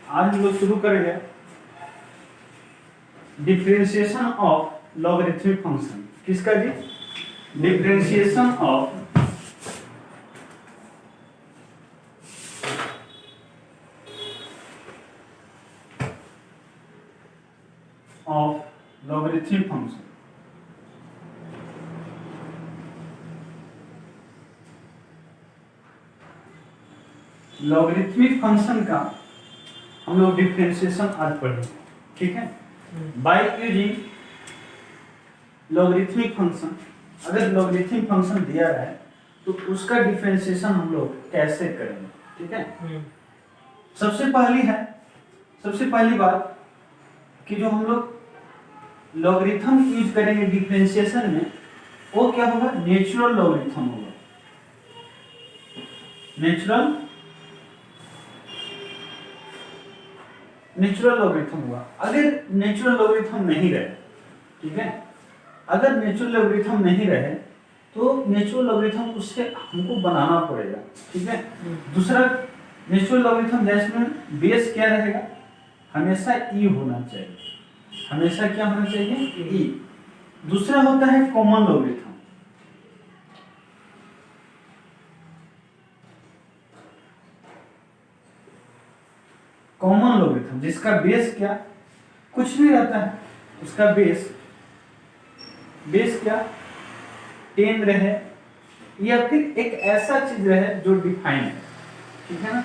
आज हम लोग शुरू करेंगे डिफरेंशिएशन ऑफ लॉगरिथमिक फंक्शन। किसका जी? Differentiation of logarithmic function. लॉगरिथमिक फंक्शन का हम लोग डिफरेंशिएशन आज पढ़ेंगे, ठीक है। By using logarithmic function. अगर लॉगरिथमिक फंक्शन दिया है तो उसका डिफरेंशिएशन हम लोग कैसे करेंगे, ठीक है। सबसे पहली बात कि जो हम लोग लॉगरिथम यूज करेंगे डिफरेंशिएशन में, वो क्या होगा? नेचुरल लॉगरिथम होगा। नेचुरल लॉगरिथम होगा। अगर नेचुरल लॉगरिथम नहीं रहे, ठीक है, अगर नेचुरल लॉगरिथम नहीं रहे तो नेचुरल लॉगरिथम उससे हमको बनाना पड़ेगा, ठीक है। दूसरा, नेचुरल लॉगरिथम जिसमें बेस क्या रहेगा? हमेशा ई होना चाहिए। हमेशा क्या होना चाहिए? ई। दूसरा होता है कॉमन लॉगरिथम। कॉमन लॉगरिथम जिसका बेस क्या? कुछ नहीं रहता है, उसका बेस क्या 10 रहे, या फिर एक ऐसा चीज रहे जो डिफाइन है, ठीक है ना।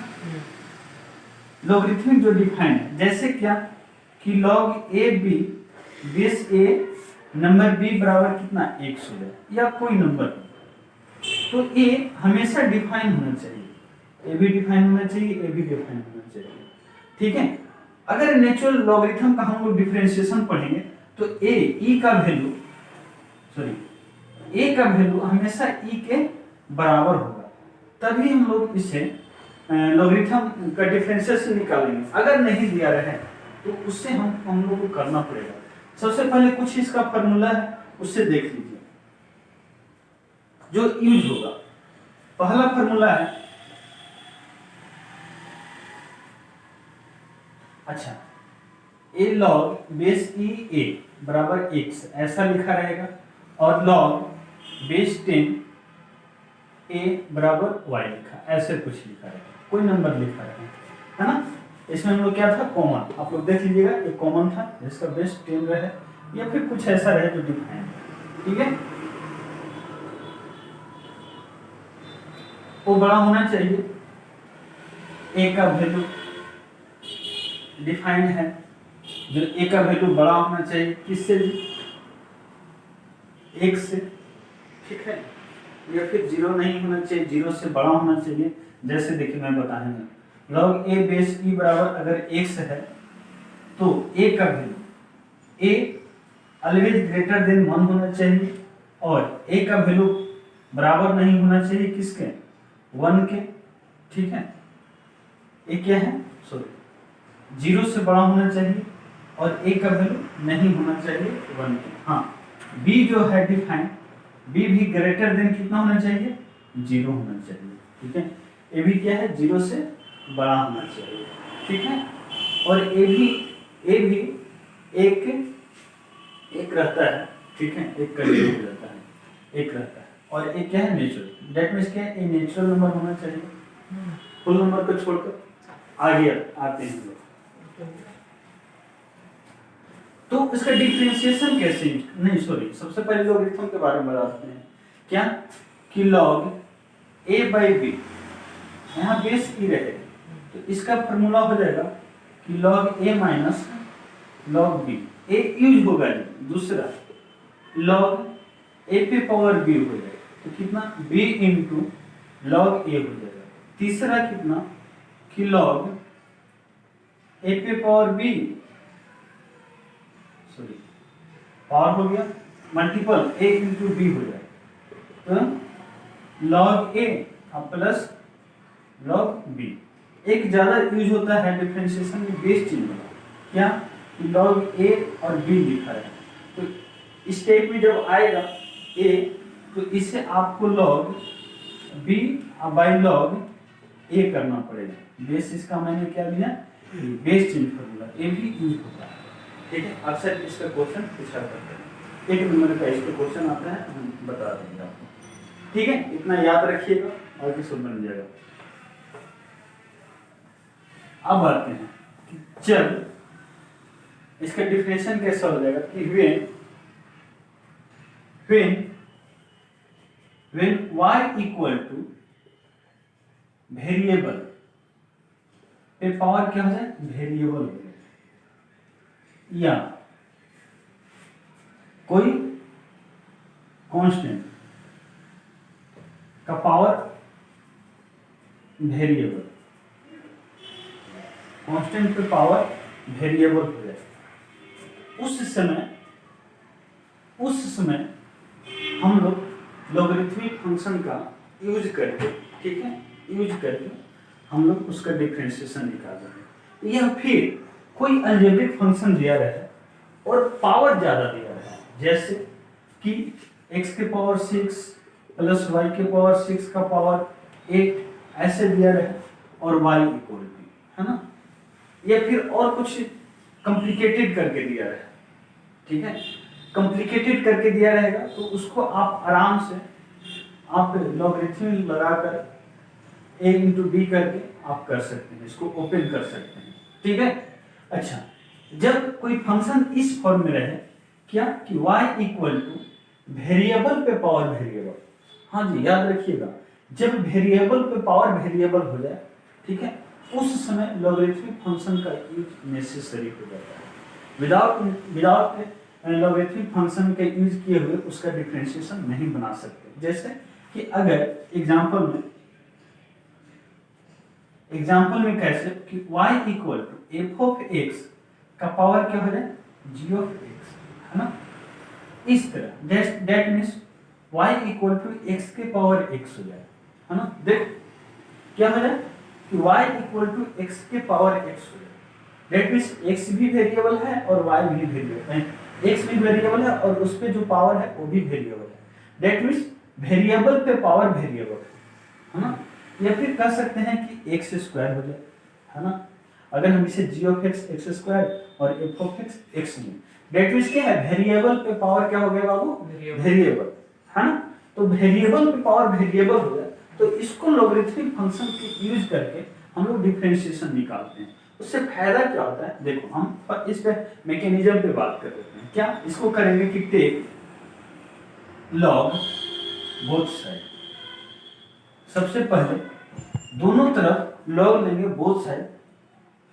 लॉगरिथमिक जो डिफाइन है, जैसे क्या कि log a b base a number b बराबर कितना 1 हो जाए, या कोई नंबर, तो ए हमेशा डिफाइन होना चाहिए। ए भी डिफाइन होना चाहिए, ए भी डिफाइन होना चाहिए, ठीक है। अगर नेचुरल लॉगरिथम का हम लोग डिफरेंशिएशन पढ़ेंगे तो ए का वैल्यू हमेशा ई के बराबर होगा, तभी हम लोग इसे लॉगरिथम का डिफरेंशिएशन निकालेंगे। अगर नहीं दिया रहे तो उससे हम लोग को करना पड़ेगा। सबसे पहले कुछ इसका फार्मूला है, उससे देख लीजिए जो यूज होगा। पहला फार्मूला है, अच्छा, ए लॉग बेस ई ए बराबर x ऐसा लिखा रहेगा, और लॉग बेस 10 ए बराबर y लिखा, ऐसे कुछ लिखा रहेगा, कोई नंबर लिखा रहेगा, है ना। इसमें हम लोग क्या था? कॉमन। आप लोग देख लीजिएगा, एक कॉमन था जिसका बेस 10 रहे, या फिर कुछ ऐसा रहे जो डिफाइन, ठीक है। वो बड़ा होना चाहिए, ए का वैल्यू डिफाइंड है, जो ए का वैल्यू बड़ा होना चाहिए किससे? 1 से, ठीक है। या फिर 0 नहीं होना चाहिए, 0 से बड़ा होना चाहिए। जैसे देखिए मैं बताऊंगा, log a बेस e बराबर अगर x है तो a का value a always greater than 1 होना चाहिए, और a का वैल्यू बराबर नहीं होना चाहिए किसके? 1 के, ठीक है। a क्या है? 0 से बड़ा होना चाहिए, और a का वैल्यू नहीं होना चाहिए 1 के। हाँ, b जो है डिफाइन, b भी ग्रेटर देन कितना होना चाहिए? 0 होना चाहिए, ठीक है। a भी क्या है? 0 से बड़ा होना चाहिए, ठीक है। और a भी एक रहता है, ठीक है, एक कंटिन्यू रहता है, एक रहता है, और एक क्या है? नेचुरल। दैट मींस क्या है? ये नेचुरल नंबर होना चाहिए, फुल नंबर को छोड़कर। आगे आते हैं लोग, तो इसका डिफरेंशिएशन कैसे? सबसे पहले लॉगरिथम के बारे में बताते हैं। क्या कि log a by b, यहाँ बेस ई रहे तो इसका फार्मूला हो जाएगा कि log a minus log b। a use होगा नहीं। दूसरा, log a पे पावर b हो जाएगा, तो कितना? b इंटू log a हो जाएगा। तीसरा कितना कि log a पे पावर b, पावर हो गया, मल्टीपल a इंटू b हो जाएगा, तो log a plus log b। एक ज्यादा यूज होता है डिफरेंशिएशन में बेस चिन्ह का, क्या कि log a और b लिखा है, तो इस टाइप में जब आएगा a तो इसे आपको log b by log a करना पड़ेगा। बेस इसका मैंने क्या लिया? बेस चेंज फार्मूला ये भी यूज होता है, ठीक है। अक्सर इसका क्वेश्चन पूछा करते हैं, एक नंबर का इसका क्वेश्चन आता है, हम बता देंगे आपको, ठीक है। इतना याद रखिएगा, आगे सब बन जाएगा। अब आते हैं कि जब इसका डिफिनेशन कैसा हो जाएगा कि when y equal two variable पे पावर क्या हो जाए, वेरिएबल हो जाए, या कोई कांस्टेंट का पावर वेरिएबल, कांस्टेंट पे पावर वेरिएबल हो जाए, उस समय हम लोग लॉगरिथमिक फंक्शन का यूज करके, ठीक है, यूज करके हम लोग उसका डिफरेंशिएशन निकाल रहे हैं। या फिर कोई अलजेब्रिक फंक्शन दिया रहा है और पावर ज्यादा दिया रहा है, जैसे कि x के पावर 6 प्लस y के पावर 6 का पावर 8 ऐसे दिया रहा है, और y इक्वल टू, है ना, या फिर और कुछ कॉम्प्लिकेटेड करके दिया रहा है, ठीक है। कॉम्प्लिकेटेड करके दिया रहेगा तो उसको आप आराम से आप लॉगरिथम लगाकर a इंटू डी करके आप कर सकते हैं, इसको ओपन कर सकते हैं, ठीक है। अच्छा, जब कोई फंक्शन इस फॉर्म में रहे, क्या कि y इक्वल टू वेरिएबल पे पावर वेरिएबल, हाँ जी याद रखिएगा, जब वेरिएबल पे पावर वेरिएबल हो जाए, ठीक है, उस समय लॉगरिथमिक फंक्शन का यूज नेसेसरी हो जाता है। विदाउट लॉगरिथमिक फंक्शन के यूज किए हुए उसका डिफरेंशिएशन नहीं बना सकते। जैसे कि अगर एग्जांपल में कैसे कि y equal to f of x का पावर क्या हो जाए, जी ऑफ एक्स, है ना, इस तरह that means y equal to x के पावर x हो जाए, है ना। देख क्या हो जाए कि y इक्वल टू एक्स के पावर x हो जाए, दैट मीन्स x भी वेरिएबल है और y भी वेरिएबल है, x भी वेरिएबल है और उस पे जो पावर है वो भी वेरिएबल है, दैट मीन्स वेरिएबल पे पावर वेरिएबल है ना। या फिर कह सकते हैं कि x स्क्वायर हो जाए, है ना, अगर हम इसे g of x x square और f ऑफ x x लें, दैट मीन्स क्या है, वेरिएबल पे पावर क्या हो गया बाबू, वेरिएबल, है ना। तो वेरिएबल पे पावर वेरिएबल हो जाए तो इसको लॉगरिथमिक फंक्शन के यूज करके हम लोग डिफरेंशिएशन निकालते हैं। उससे फायदा क्या होता है, देखो हम इस पे मैकेनिज्म पे बात कर रहे हैं, क्या इसको करेंगे कि टेक लॉग बोथ साइड, सबसे पहले दोनों तरफ लॉग लेंगे both side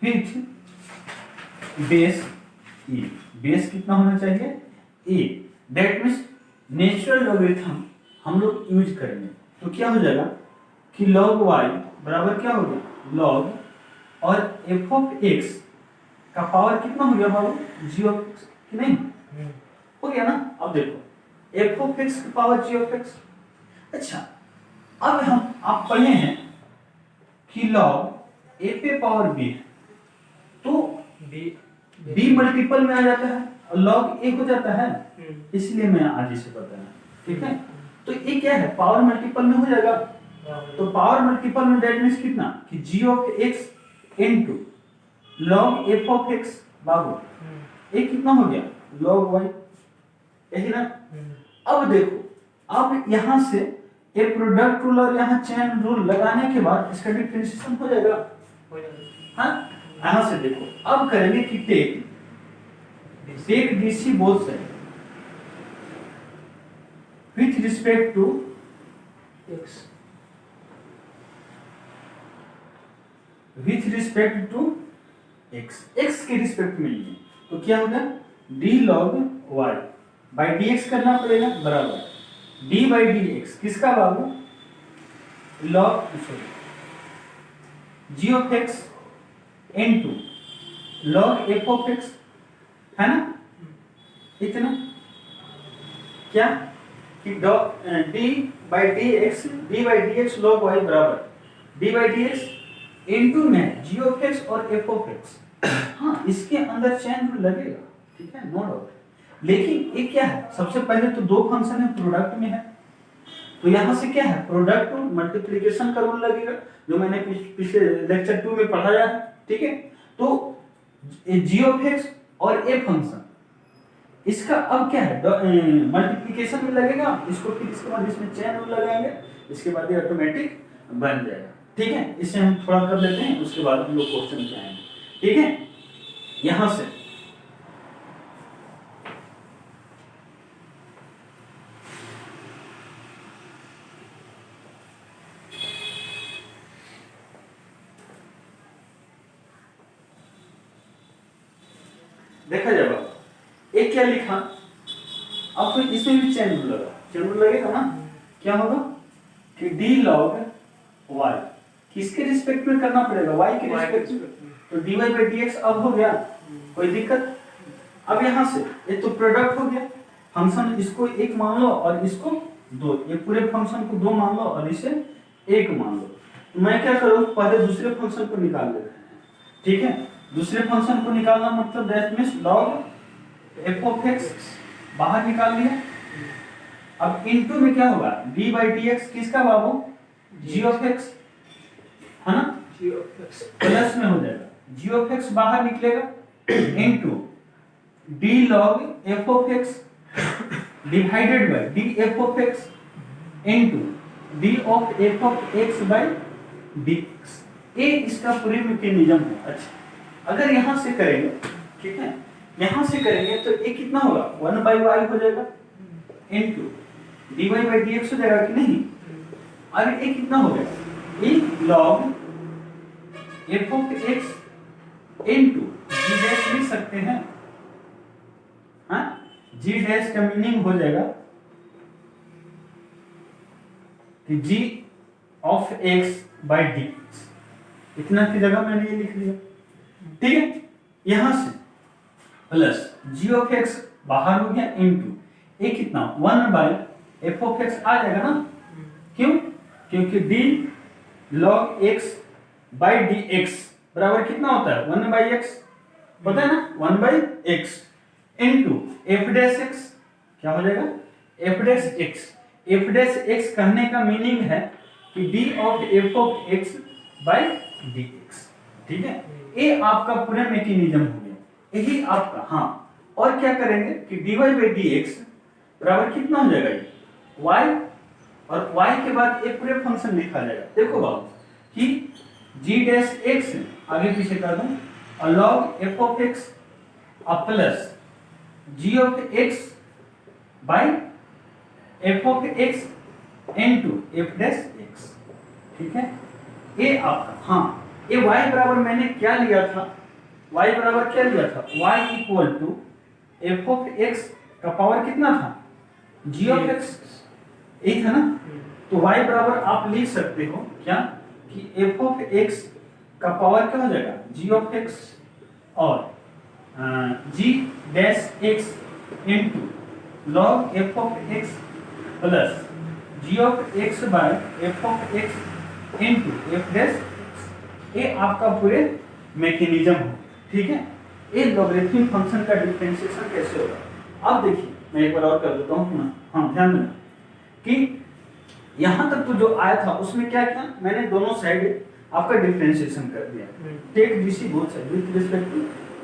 with base e, base कितना होना चाहिए, e, that means natural logarithm हम लोग यूज करेंगे, तो क्या हो जाएगा कि log y बराबर क्या हो गया, log और f ऑफ x का पावर कितना हो गया बाबू, g ऑफ x, कि नहीं हो गया ना। अब देखो f ऑफ x की पावर g ऑफ x, अच्छा अब आप पढ़े हैं कि log a पे पावर b है तो b मल्टीपल में आ जाता है और log a हो जाता है, इसलिए मैं आज इसे बताया, ठीक है। तो ये क्या है, पावर मल्टीपल में हो जाएगा, तो पावर मल्टीपल में दैट मींस कितना कि g of x into log f of x बाबू, ये कितना हो गया log y, यही ना। अब देखो, अब यहां से ये प्रोडक्ट रूल और यहाँ चेन रूल लगाने के बाद इसका डिफरेंशिएशन हो जाएगा, हाँ। यहां से देखो, अब करेंगे कि take DC both side with respect to x, with respect to x के रिस्पेक्ट में लिए, तो क्या होगा d log y by dx करना पड़ेगा बराबर d बाई dx, किसका बाबू, log g of x into log f of x, है ना, इतना क्या कि d by dx log y बराबर d बाई dx इनटू में g ऑफ x और f ऑफ x, हाँ इसके अंदर चेन रूल लगेगा, ठीक है, नो डाउट। लेकिन ये क्या है, सबसे पहले तो दो फंक्शन है प्रोडक्ट में है, तो यहां से क्या है प्रोडक्ट रूल मल्टीप्लिकेशन का रूल लगेगा, जो मैंने पिछले लेक्चर 2 में पढ़ाया है, ठीक है। तो जी ऑफ एक्स और ए फंक्शन, इसका अब क्या है, मल्टीप्लिकेशन में लगेगा इसको, फिर इसके बाद इसमें चेन लगाएंगे, इसके बाद ये ऑटोमेटिक बन जाएगा। ठीक है, इसे हम थोड़ा कर लेते हैं, उसके बाद हम लोग क्वेश्चन पे आएंगे। ठीक है, यहां से देखा जाएगा एक क्या लिखा, अब तो इसमें भी चेन रूल लगा, चेन रूल लगेगा ना, क्या होगा कि डी लॉग वाई किसके रिस्पेक्ट में करना पड़ेगा, वाई के रिस्पेक्ट में, तो dy बाई dx अब हो गया, कोई दिक्कत। अब यहां से ये तो प्रोडक्ट हो गया, फंक्शन इसको एक मान लो और इसको दो, ये पूरे फंक्शन को दो मान लो और इसे एक मान लो। तो मैं क्या करूं, पहले दूसरे फंक्शन को निकाल लेते हैं। ठीक है, दूसरे फंक्शन को निकालना मतलब that means log f of x बाहर निकाल लिया। अब इनटू में क्या होगा, d बाई dx किसका बाबू, g ऑफ x है ना, g ऑफ x प्लस में हो जाएगा, g ऑफ x बाहर निकलेगा into d log f of x divided by d f of x into d of f of x by dx। ये इसका पूरी मैकेनिज्म है। अच्छा, अगर यहां से करेंगे, ठीक है, यहां से करेंगे तो ये कितना होगा, 1 बाई वाई हो जाएगा इनटू dy बाई dx हो जाएगा कि नहीं। और ये कितना हो गया, ये log f of x into g dash लिख सकते हैं, हाँ, g डैश का मीनिंग हो जाएगा कि g of x by dx, इतना की जगह मैंने ये लिख लिया। ठीक है, यहां से प्लस g ऑफ x बाहर हो गया इनटू ये कितना 1 बाई f ऑफ x आ जाएगा ना, क्यों, क्योंकि d log x by dx बराबर कितना होता है, 1 बाई x, पता है ना, 1 by x into f dash x, क्या हो जाएगा f dash x। f dash x कहने का मीनिंग है कि d of f of x by dx। ठीक है, ये आपका पूरा मैकेनिज्म हो गया, यही आपका। हाँ, और क्या करेंगे कि dy बाई dx बराबर कितना हो जाएगा, ये y, और y के बाद एक पूरे फंक्शन लिखा जाएगा। देखो बाबू कि g डैश x आगे पीछे कर दूं और log f ऑफ x और plus g of x by f of x into f dash x। ठीक है, ये आपका, हाँ, ये y बराबर मैंने क्या लिया था, y बराबर क्या लिया था, y equal to f of x का पावर कितना था, g ऑफ x, यही था ना। तो y बराबर आप लिख सकते हो क्या कि f ऑफ x का पावर क्या हो जाएगा, g ऑफ x और g dash x into log f of x plus g of x by f of x into f dash, ये आपका पूरे मैकेनिज्म हो। ठीक है, ये लॉगरिथमिक फंक्शन का डिफरेंशिएशन कैसे होगा। अब देखिए मैं एक बार और कर देता हूं ना, हाँ ध्यान देना कि यहां तक तो जो आया था उसमें क्या किया, मैंने दोनों साइड आपका डिफरेंशिएशन कर दिया, take this both side with respect to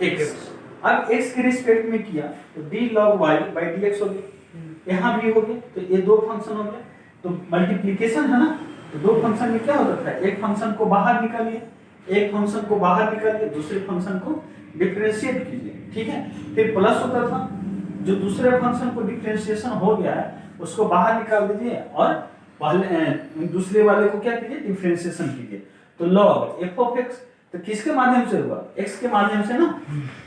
x। अब x के रिस्पेक्ट में किया तो d log y by dx हो गया, यहां भी हो गया, तो ये दो फंक्शन हो गया, तो मल्टीप्लिकेशन है ना, तो दो फंक्शन में क्या होता था, एक फंक्शन को बाहर निकालिए, एक फंक्शन को बाहर निकालिए, दूसरे फंक्शन को डिफरेंशिएट कीजिए। ठीक है, फिर प्लस होता था, जो दूसरे फंक्शन को डिफरेंशिएशन हो गया है उसको बाहर निकाल दीजिए और पहले दूसरे वाले को क्या कीजिए, डिफरेंशिएशन कीजिए। तो log f ऑफ x तो किसके माध्यम से होगा, x के माध्यम से ना।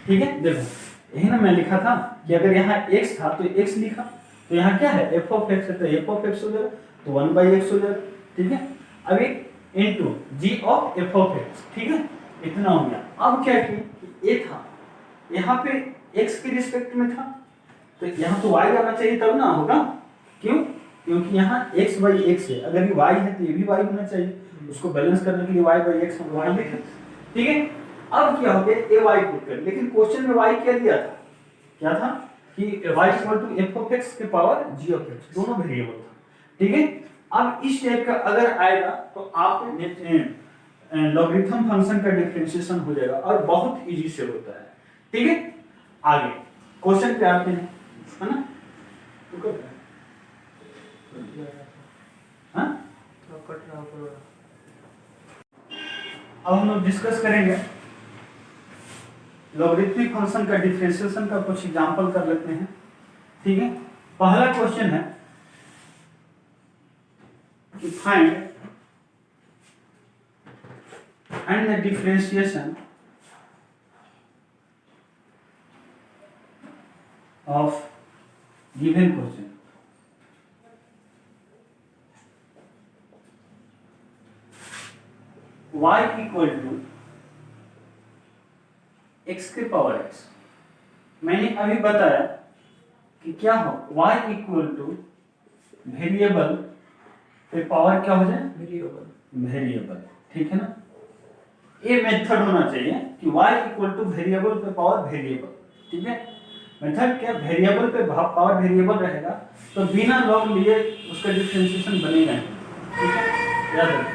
ठीक है, देखो यही ना मैं लिखा था कि अगर यहाँ x था तो x लिखा, तो यहाँ क्या है f ऑफ x है, तो f ऑफ x हो जाएगा, तो 1 बाई x हो जाएगा। ठीक है, अब एक into g of f of x, ठीक है, इतना हो गया। अब क्या कि ये था यहाँ पे x के रिस्पेक्ट में था, तो यहाँ तो y आना चाहिए तब ना होगा, क्यों, क्योंकि यहाँ x बाई x है, अगर ये y है तो ये भी y होना चाहिए, उसको बैलेंस करने के लिए y बाई x हम वहां लिखे। ठीक है, अब क्या हो गया, ए वाई पुट कर, लेकिन क्वेश्चन में y क्या दिया था, क्या था कि y equal to f of x के पावर g ऑफ x, दोनों वेरिएबल था। ठीक है, अब इस टाइप का अगर आएगा तो आप लॉगरिथम फंक्शन का डिफरेंशिएशन हो जाएगा और बहुत इजी से होता है। ठीक है, आगे क्वेश्चन पे आते हैं, है ना? हाँ, अब हम लोग डिस्कस करेंगे लॉगरिथमिक फंक्शन का डिफरेंशिएशन का कुछ एग्जांपल कर लेते हैं। ठीक है, पहला क्वेश्चन है कि find and the differentiation of given question. Y equal to x के पावर x। मैंने अभी बताया कि क्या हो, y इक्वल टू वेरिएबल पे पावर क्या हो जाए, वेरिएबल। ठीक है ना, ये मेथड होना चाहिए कि y इक्वल टू वेरिएबल पे पावर वेरिएबल। ठीक है, मेथड क्या, वेरिएबल पे पावर वेरिएबल रहेगा तो बिना लॉग लिए उसका डिफरेंशिएशन बनेगा नहीं। ठीक है, याद रखिए।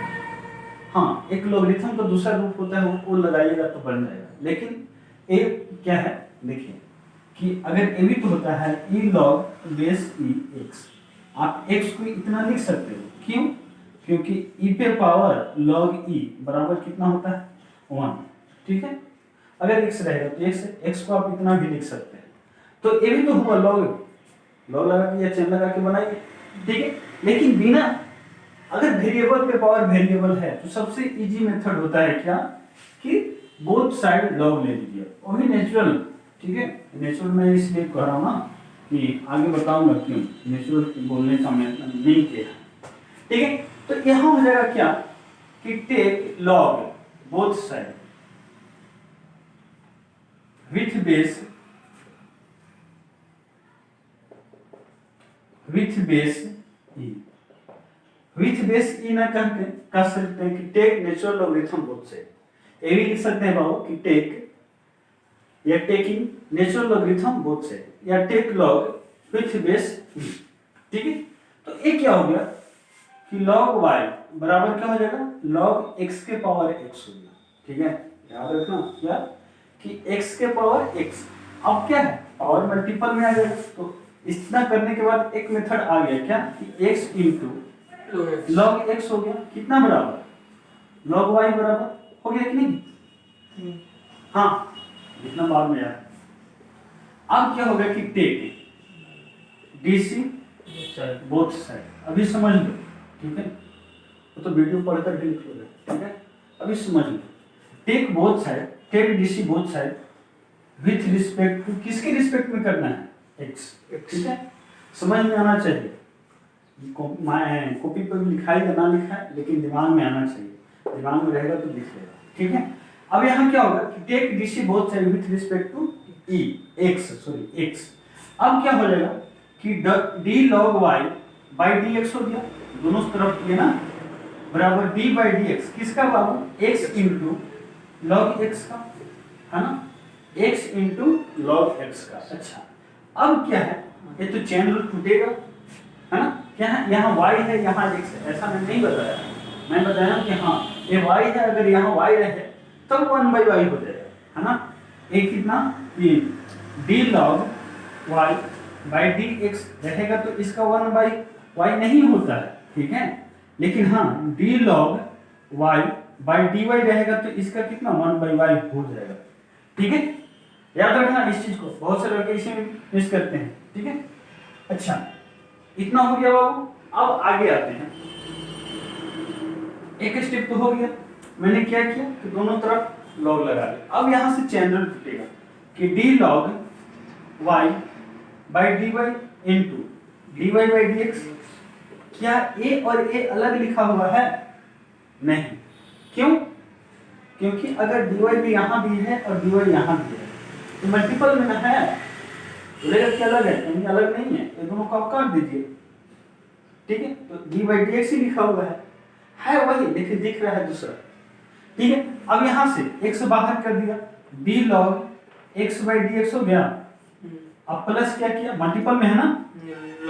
हाँ, एक लॉगरिथम का दूसरा रूप होता है, वो लगाइएगा तो बन जाएगा। लेकिन ए क्या है, देखिए कि अगर ए भी तो होता है ई लॉग बेस ई एक्स, आप एक्स को इतना लिख सकते हो। क्यों? क्योंकि ई पे पावर लॉग ई बराबर कितना होता है, 1। ठीक है, अगर x रहेगा तो x को आप इतना भी लिख सकते हैं। तो ये भी तो हुआ लॉग लगा के या चेन लगा के बनाइए। ठीक है, लेकिन बिना, अगर वेरिएबल पे पावर वेरिएबल है तो सबसे इजी मेथड होता है क्या, कि बोथ साइड लॉग ले लीजिए, वो भी नेचुरल। ठीक है, नेचुरल मैं इसलिए कह रहा हूँ ना कि आगे बताऊंगा क्यों नेचुरल बोलने का मतलब नहीं किया। ठीक है, तो यहाँ हो जाएगा क्या कि take log both side with base e। with base e ना कह सकते हैं कि take natural logarithm both side. ये भी लिख सकते हैं बाबू कि टेक या taking natural logarithm both side या take log with base e। ठीक है, तो ये क्या हो गया कि log y बराबर क्या हो जाएगा, log x के पावर x हो गया। ठीक है, याद रखना क्या कि x के पावर x। अब क्या है, पावर मल्टीपल में आ जाएगा। तो इतना करने के बाद एक मेथड आ गया क्या कि x इंटू log x हो गया, कितना बराबर, log y बराबर हो गया कि नहीं? हाँ, इतना बाद में यार। अब क्या होगा कि टेक डीसी बोथ साइड, अभी समझ लो। ठीक है, तो वीडियो पढ़कर भी लिख लो। ठीक है, अभी समझ लो, take both side, take DC both side with respect to, किसके रिस्पेक्ट में करना है, एक्स। ठीक है, समझ में आना चाहिए। कॉपी पर भी लिखा है या ना लिखा है, लेकिन दिमाग में आना चाहिए, दिमाग में रहेगा तो लिख लेगा। ठीक है, अब यहाँ क्या होगा कि take DC both side with respect to e x. अब क्या हो जाएगा कि d log Y by D x हो गया, दोनों तरफ ये ना बराबर डी बाई डी एक्स, किसका बाबू, एक्स इंटू लॉग एक्स का, है ना, एक्स इंटू लॉग एक्स का। अच्छा, अब क्या है, ये तो चेन रूल टूटेगा, है ना, क्या है, यहाँ y है यहाँ x है, ऐसा मैं नहीं बताया। मैं बताया कि हाँ ये y है, अगर यहाँ y रहे तब 1/y हो जाएगा, है ना। एक कितना, ये d log y by D x रहेगा तो इसका 1/y नहीं होता है। ठीक है, लेकिन हाँ d log y by dy रहेगा तो इसका कितना 1/y हो जाएगा। ठीक है, याद रखना इस चीज को, बहुत सारे लोग इसे मिस करते हैं। ठीक है, अच्छा इतना हो गया बाबू। अब आगे आते हैं, एक स्टेप तो हो गया, मैंने क्या किया कि दोनों तरफ लॉग लगा दिया। अब यहां से चैन रूल टूटेगा कि d log y by d y into D Y by D x. क्या a और a अलग लिखा हुआ है, नहीं, क्यों, क्योंकि अगर dy भी यहां भी है और dy यहां भी है तो मल्टीपल में ना है, बोलेगा कि अलग है, कहीं अलग नहीं है, ये दोनों को आप काट दीजिए। ठीक है, तो डी बाई डी एक्स ही लिखा हुआ है वही, लेकिन दिख रहा है दूसरा। ठीक है, अब यहां से x बाहर कर दिया, D log x by D x हो गया। अब प्लस क्या किया, मल्टीपल में है ना,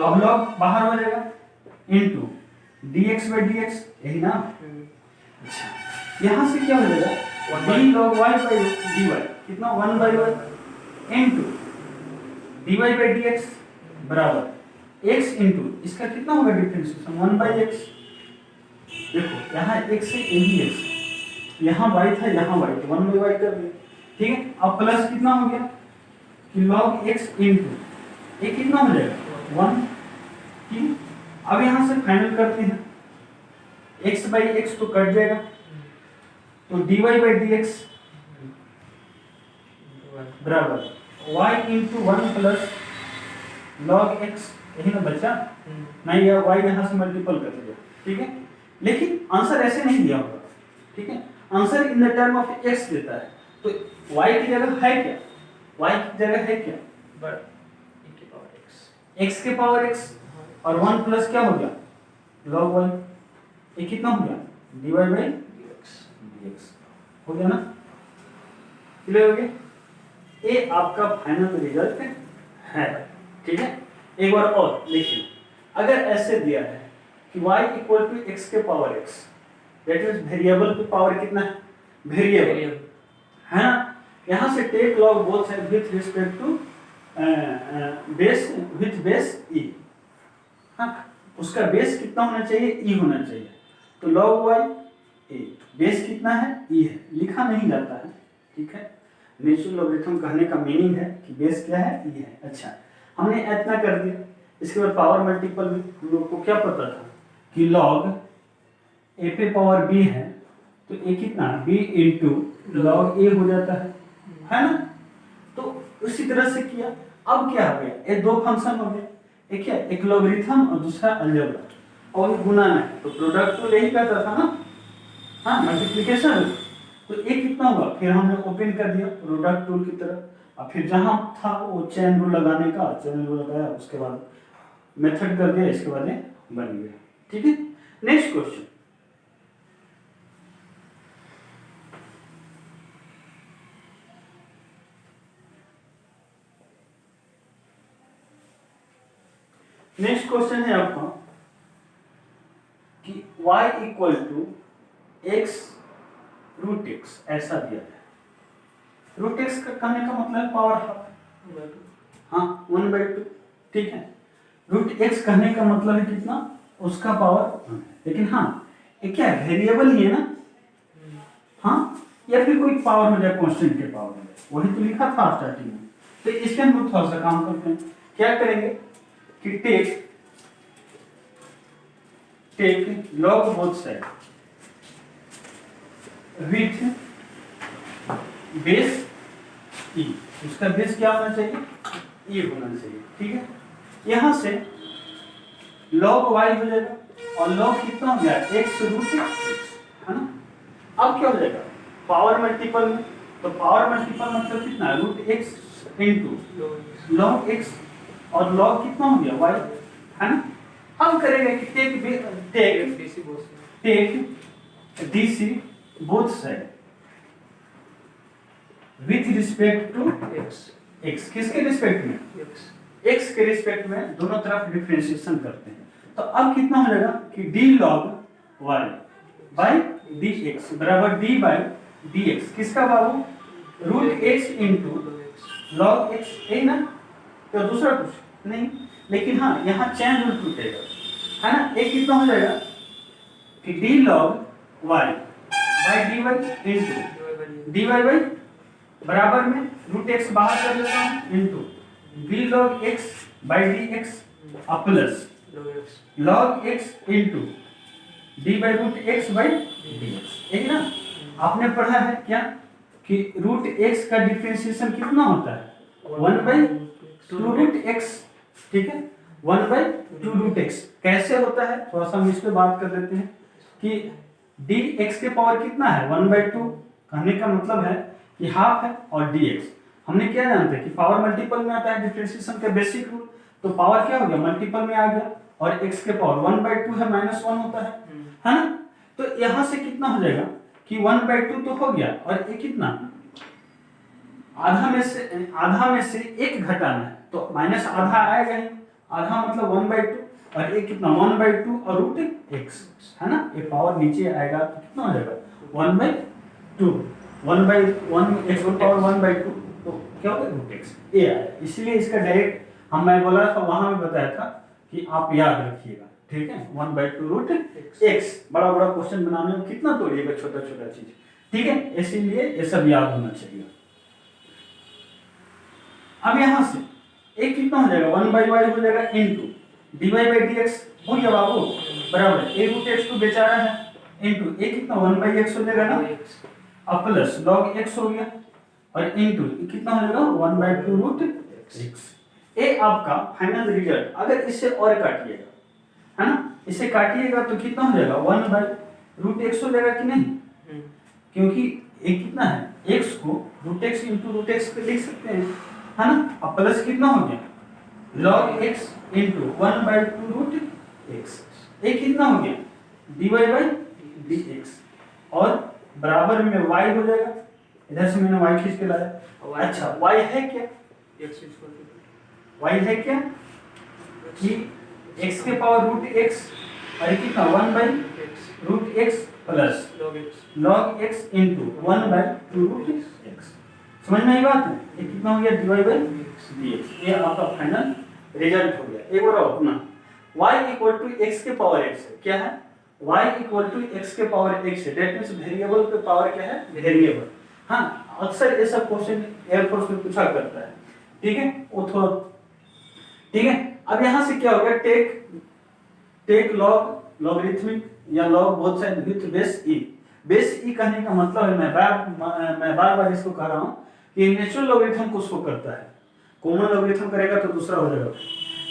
अब लॉग बाहर हो जाएगा into d x by D x, यही ना। अच्छा, यहाँ से क्या हो जाएगा d log Y by d y, कितना 1 by y into D Y by D x बराबर एक्स इंटू इसका कितना होगा डिफरेंशिएशन 1 बाई एक्स। देखो यहाँ x है ये भी x, यहाँ y था यहाँ y, तो 1 बाई y कर दिया, ठीक है। अब प्लस कितना हो गया कि log x इंटू ये कितना हो जाएगा 1, ठीक है। अब यहाँ से फाइनल करते हैं, x बाई एक्स तो कट जाएगा, तो dy बाई डी एक्स बराबर y into 1 plus log x, यही ना बचा, नहीं या y यहाँ से मल्टीपल कर दिया, ठीक है। लेकिन आंसर ऐसे नहीं दिया होगा, ठीक है। Answer in the term of x देता है, तो y की जगह है क्या, y की जगह है क्या x के पावर x और 1 प्लस क्या हो गया log y, ये कितना हो गया dy बाई dx हो गया ना, क्लियर हो गया। ये आपका फाइनल रिजल्ट है, ठीक है। एक बार और लिखिए, अगर ऐसे दिया है कि y इक्वल टू x के power x, that means variable की पावर कितना है वेरिएबल है ना, यहाँ से take log both side with respect to base with base e, हाँ उसका बेस कितना होना चाहिए e होना चाहिए, तो log y a बेस कितना है e है, लिखा नहीं जाता है, ठीक है। नेचुरल लॉगरिथम कहने का मीनिंग है कि बेस क्या है e है। अच्छा हमने इतना कर दिया, इसके बाद पावर मल्टीपल भी हम लोग को क्या पता था कि log a पे पावर b है तो a कितना b इंटू log a हो जाता है ना। तो उसी तरह से किया, अब क्या हो गया ये दो फंक्शन हो गए, एक क्या एक लॉगरिथम और दूसरा अलजेब्रा और गुणा है, तो प्रोडक्ट तो यही करता था ना, हाँ मल्टीप्लिकेशन, तो ये कितना हुआ, फिर हमने ओपन कर दिया प्रोडक्ट टूल की तरफ, और फिर जहां था वो चेन रूल लगाने का, चेन रूल लगाया, उसके बाद मेथड कर दिया, इसके बाद ये बन गया, ठीक है। नेक्स्ट क्वेश्चन, नेक्स्ट क्वेश्चन है आपका कि y equal to x root x ऐसा दिया है, रूट x का कहने का मतलब पावर हाफ, हाँ 1/2, ठीक है। रूट x कहने का मतलब है कितना उसका पावर, लेकिन हाँ ये क्या वेरिएबल ही है ना, हाँ या फिर कोई पावर हो जाए कांस्टेंट के पावर हो जाए, वही तो लिखा था स्टार्टिंग में। तो इसके हम थोड़ा सा काम करते हैं, क्या करेंगे कि take log both side with base e, उसका बेस क्या होना चाहिए ई होना चाहिए, ठीक है। यहां से log y हो जाएगा और log कितना हो गया x रूट x है ना। अब क्या हो जाएगा पावर मल्टीपल में, तो पावर मल्टीपल मतलब कितना root x into log x और log कितना हो गया y है ना। हम करेंगे कि take DC both side with respect to x, किसके रिस्पेक्ट में x के रिस्पेक्ट में दोनों तरफ डिफरेंशिएशन करते हैं, तो अब कितना हो जाएगा कि d log y by dx बराबर d बाई dx, किसका बाबू root x into log x, यही ना, तो दूसरा कुछ नहीं। लेकिन हाँ यहाँ चेन रूल टूटेगा है ना, एक कितना हो जाएगा कि d log y by dy into dy by बराबर में रूट x बाहर कर लेता हूँ into b log x by dx plus log x into d by root x by dx, यही ना। आपने पढ़ा है क्या कि रूट x का डिफरेंशिएशन कितना होता है 1/2 रूट x, ठीक है 1/2 रूट x। कैसे होता है थोड़ा सा हम इस पे बात कर लेते हैं कि dx के पावर कितना है 1/2, कहने का मतलब है कि हाफ है, और dx हमने क्या जानते हैं कि पावर मल्टीपल में आता है डिफरेंशिएशन का बेसिक रूल, तो पावर क्या हो गया मल्टीपल में आ गया, और x के पावर 1/2 है -1 होता है ना। तो यहां से कितना हो जाएगा कि 1/2 तो हो गया, और ये कितना आधा में से एक घटाना है, तो माइनस आधा आएगा ही, आधा मतलब 1/2, और ये कितना 1/2 और रूट एक्स है ना, ये पावर नीचे आएगा तो कितना हो जाएगा 1/2, 1/1 एक्स की पावर 1/2 तो क्या होगा रूट एक्स, ये आया। इसलिए इसका डायरेक्ट मैं बोला था वहां में बताया था कि आप याद रखिएगा, ठीक है 1/2 रूट एक्स। बड़ा बड़ा क्वेश्चन बनाने में कितना तोड़िएगा छोटा छोटा चीज, ठीक है, इसीलिए ये सब याद होना चाहिए। अब यहां से एक कितना हो जाएगा 1/y हो जाएगा इनटू dy/dx हो गया बाबू, बराबर a रूट x को बेचारा है इनटू a कितना 1/x हो जाएगा ना, अब प्लस log x हो गया और इनटू कितना हो जाएगा 1/2 रूट x। ये आपका फाइनल रिजल्ट। अगर इसे और काटिएगा है ना, इसे काटिएगा तो कितना हो जाएगा 1/√x हो जाएगा कि नहीं, क्योंकि ये कितना है x को √x इंटू √x पे लिख सकते हैं है ना। अब प्लस कितना हो गया log x into 1/2 root x, ये कितना हो गया dy/dx और बराबर में y हो जाएगा, इधर से मैंने y खींच के लाया। अच्छा y है क्या, y है क्या कि x के पावर रूट x और कितना 1/√x plus log x into 1/2 root x। समझ में आई बात है, ये कितना हो गया dy/dx, ये आपका फाइनल रिजल्ट हो गया। एक बार अपना y इक्वल टू x के पावर x है, क्या है y इक्वल टू x के पावर x है, दैट मींस वेरिएबल पे पावर क्या है वेरिएबल। हाँ अक्सर ऐसा क्वेश्चन एयरफोर्स में पूछा करता है, ठीक है वो थोड़ा ठीक है। अब यहां से क्या हो गया टेक लॉग लॉगरिथमिक या log both side with base e. Base e कहने का मतलब है मैं बार बार इसको कह रहा हूं कि नेचुरल लॉगरिथम को उसको करता है, कॉमन लॉगरिथम करेगा तो दूसरा हो जाएगा,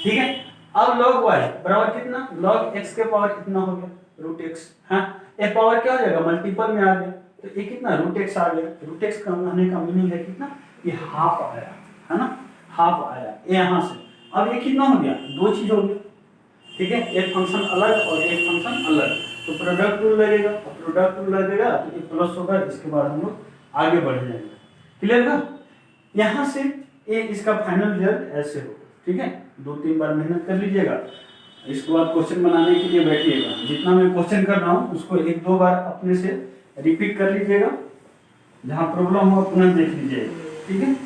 ठीक है। अब log y बराबर कितना log x के पावर कितना हो गया रूट x, हाँ ये पावर क्या हो जाएगा मल्टीपल में आ गया तो ये कितना रूट x आ गया। रूट x का कहने का मीनिंग है कितना, ये हाफ आया है ना, हाफ आया ये यहां से। अब ये कितना हो गया दो चीज हो गया, ठीक है, एक फंक्शन अलग और एक फंक्शन अलग, तो प्रोडक्ट रूल लगेगा और प्रोडक्ट रूल लगेगा तो ये प्लस होगा, इसके बाद हम लोग आगे बढ़ जाएंगे, क्लियर है। यहां से ये इसका फाइनल रिजल्ट ऐसे होगा, ठीक है। 2-3 बार मेहनत कर लीजिएगा, इसके बाद क्वेश्चन बनाने के लिए बैठिएगा, जितना मैं क्वेश्चन कर रहा हूँ उसको 1-2 बार अपने से रिपीट कर लीजिएगा, जहाँ प्रॉब्लम हो पुनः देख लीजिएगा, ठीक है।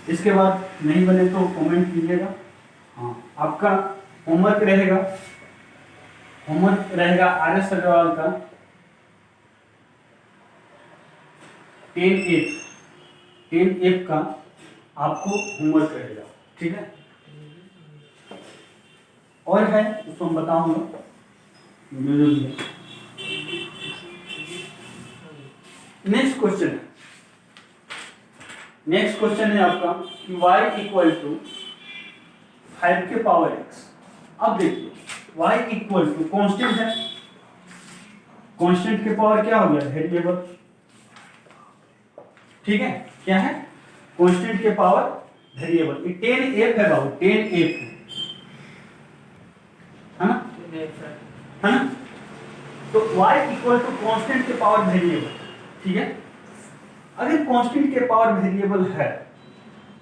इसके बाद नहीं बने तो कमेंट कीजिएगा। हाँ आपका होमवर्क रहेगा RS अग्रवाल का 10F का आपको होमवर्क रहेगा, ठीक है। और है उसको हम बताऊंगा। नेक्स्ट क्वेश्चन है आपका कि y इक्वल टू 5 के पावर x। अब देखिए y इक्वल टू कांस्टेंट है, कांस्टेंट के पावर क्या हो गया वेरिएबल, ठीक है, क्या है कांस्टेंट के पावर वेरिएबल। ये 10F है बाबू, 10F है ना, तो y इक्वल टू कांस्टेंट के पावर वेरिएबल, ठीक है। अगर कांस्टेंट के पावर वेरिएबल है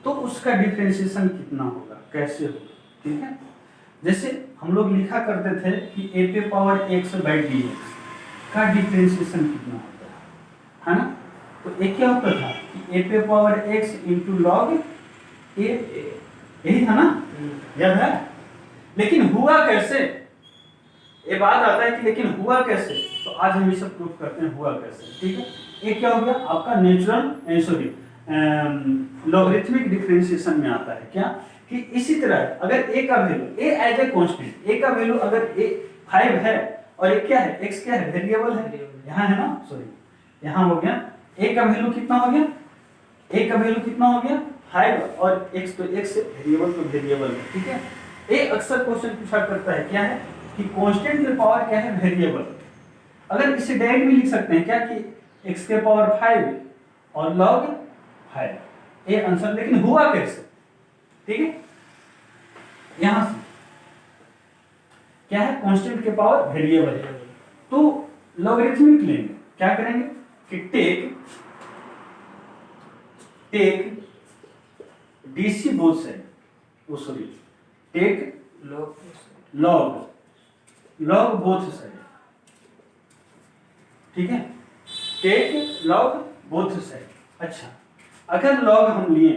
तो उसका डिफरेंशिएशन कितना होगा, कैसे होगा, ठीक है। जैसे हम लोग लिखा करते थे कि a पे पावर x/dx का डिफरेंशिएशन कितना होता है ना, तो ये क्या होता था कि a पे power x into log a, यही था ना, याद है। लेकिन हुआ कैसे, ये बात आता है कि लेकिन हुआ कैसे, तो आज हम ये सब प्रूफ करते हैं हुआ कैसे, ठीक है। ये क्या हो गया आपका नेचुरल सॉरी लॉगरिथमिक डिफरेंशिएशन में आता है क्या, कि इसी तरह अगर a का value a as a constant, a का वैल्यू अगर a 5 है और ये क्या है x क्या है वेरिएबल है, यहाँ है ना, सॉरी यहाँ हो गया a का वैल्यू कितना हो गया, a का वैल्यू कितना हो गया 5 और x तो x वेरिएबल तो वेरिएबल है, ठीक है। ये अक्सर क्वेश्चन पूछा करता है क्या है कि कांस्टेंट के पावर क्या है वेरिएबल। अगर इसे डायरेक्ट भी लिख सकते हैं क्या कि x के पावर 5 और log 5, ये आंसर। लेकिन हुआ कैसे, ठीक है, यहां से क्या है कांस्टेंट के पावर वेरिएबल है, तो लॉगरिथमिक लेंगे, क्या करेंगे कि टेक DC बोथ साइड, वो sorry take log both side, ठीक है, टेक लॉग बोथ साइड। अच्छा, अगर लॉग हम लिए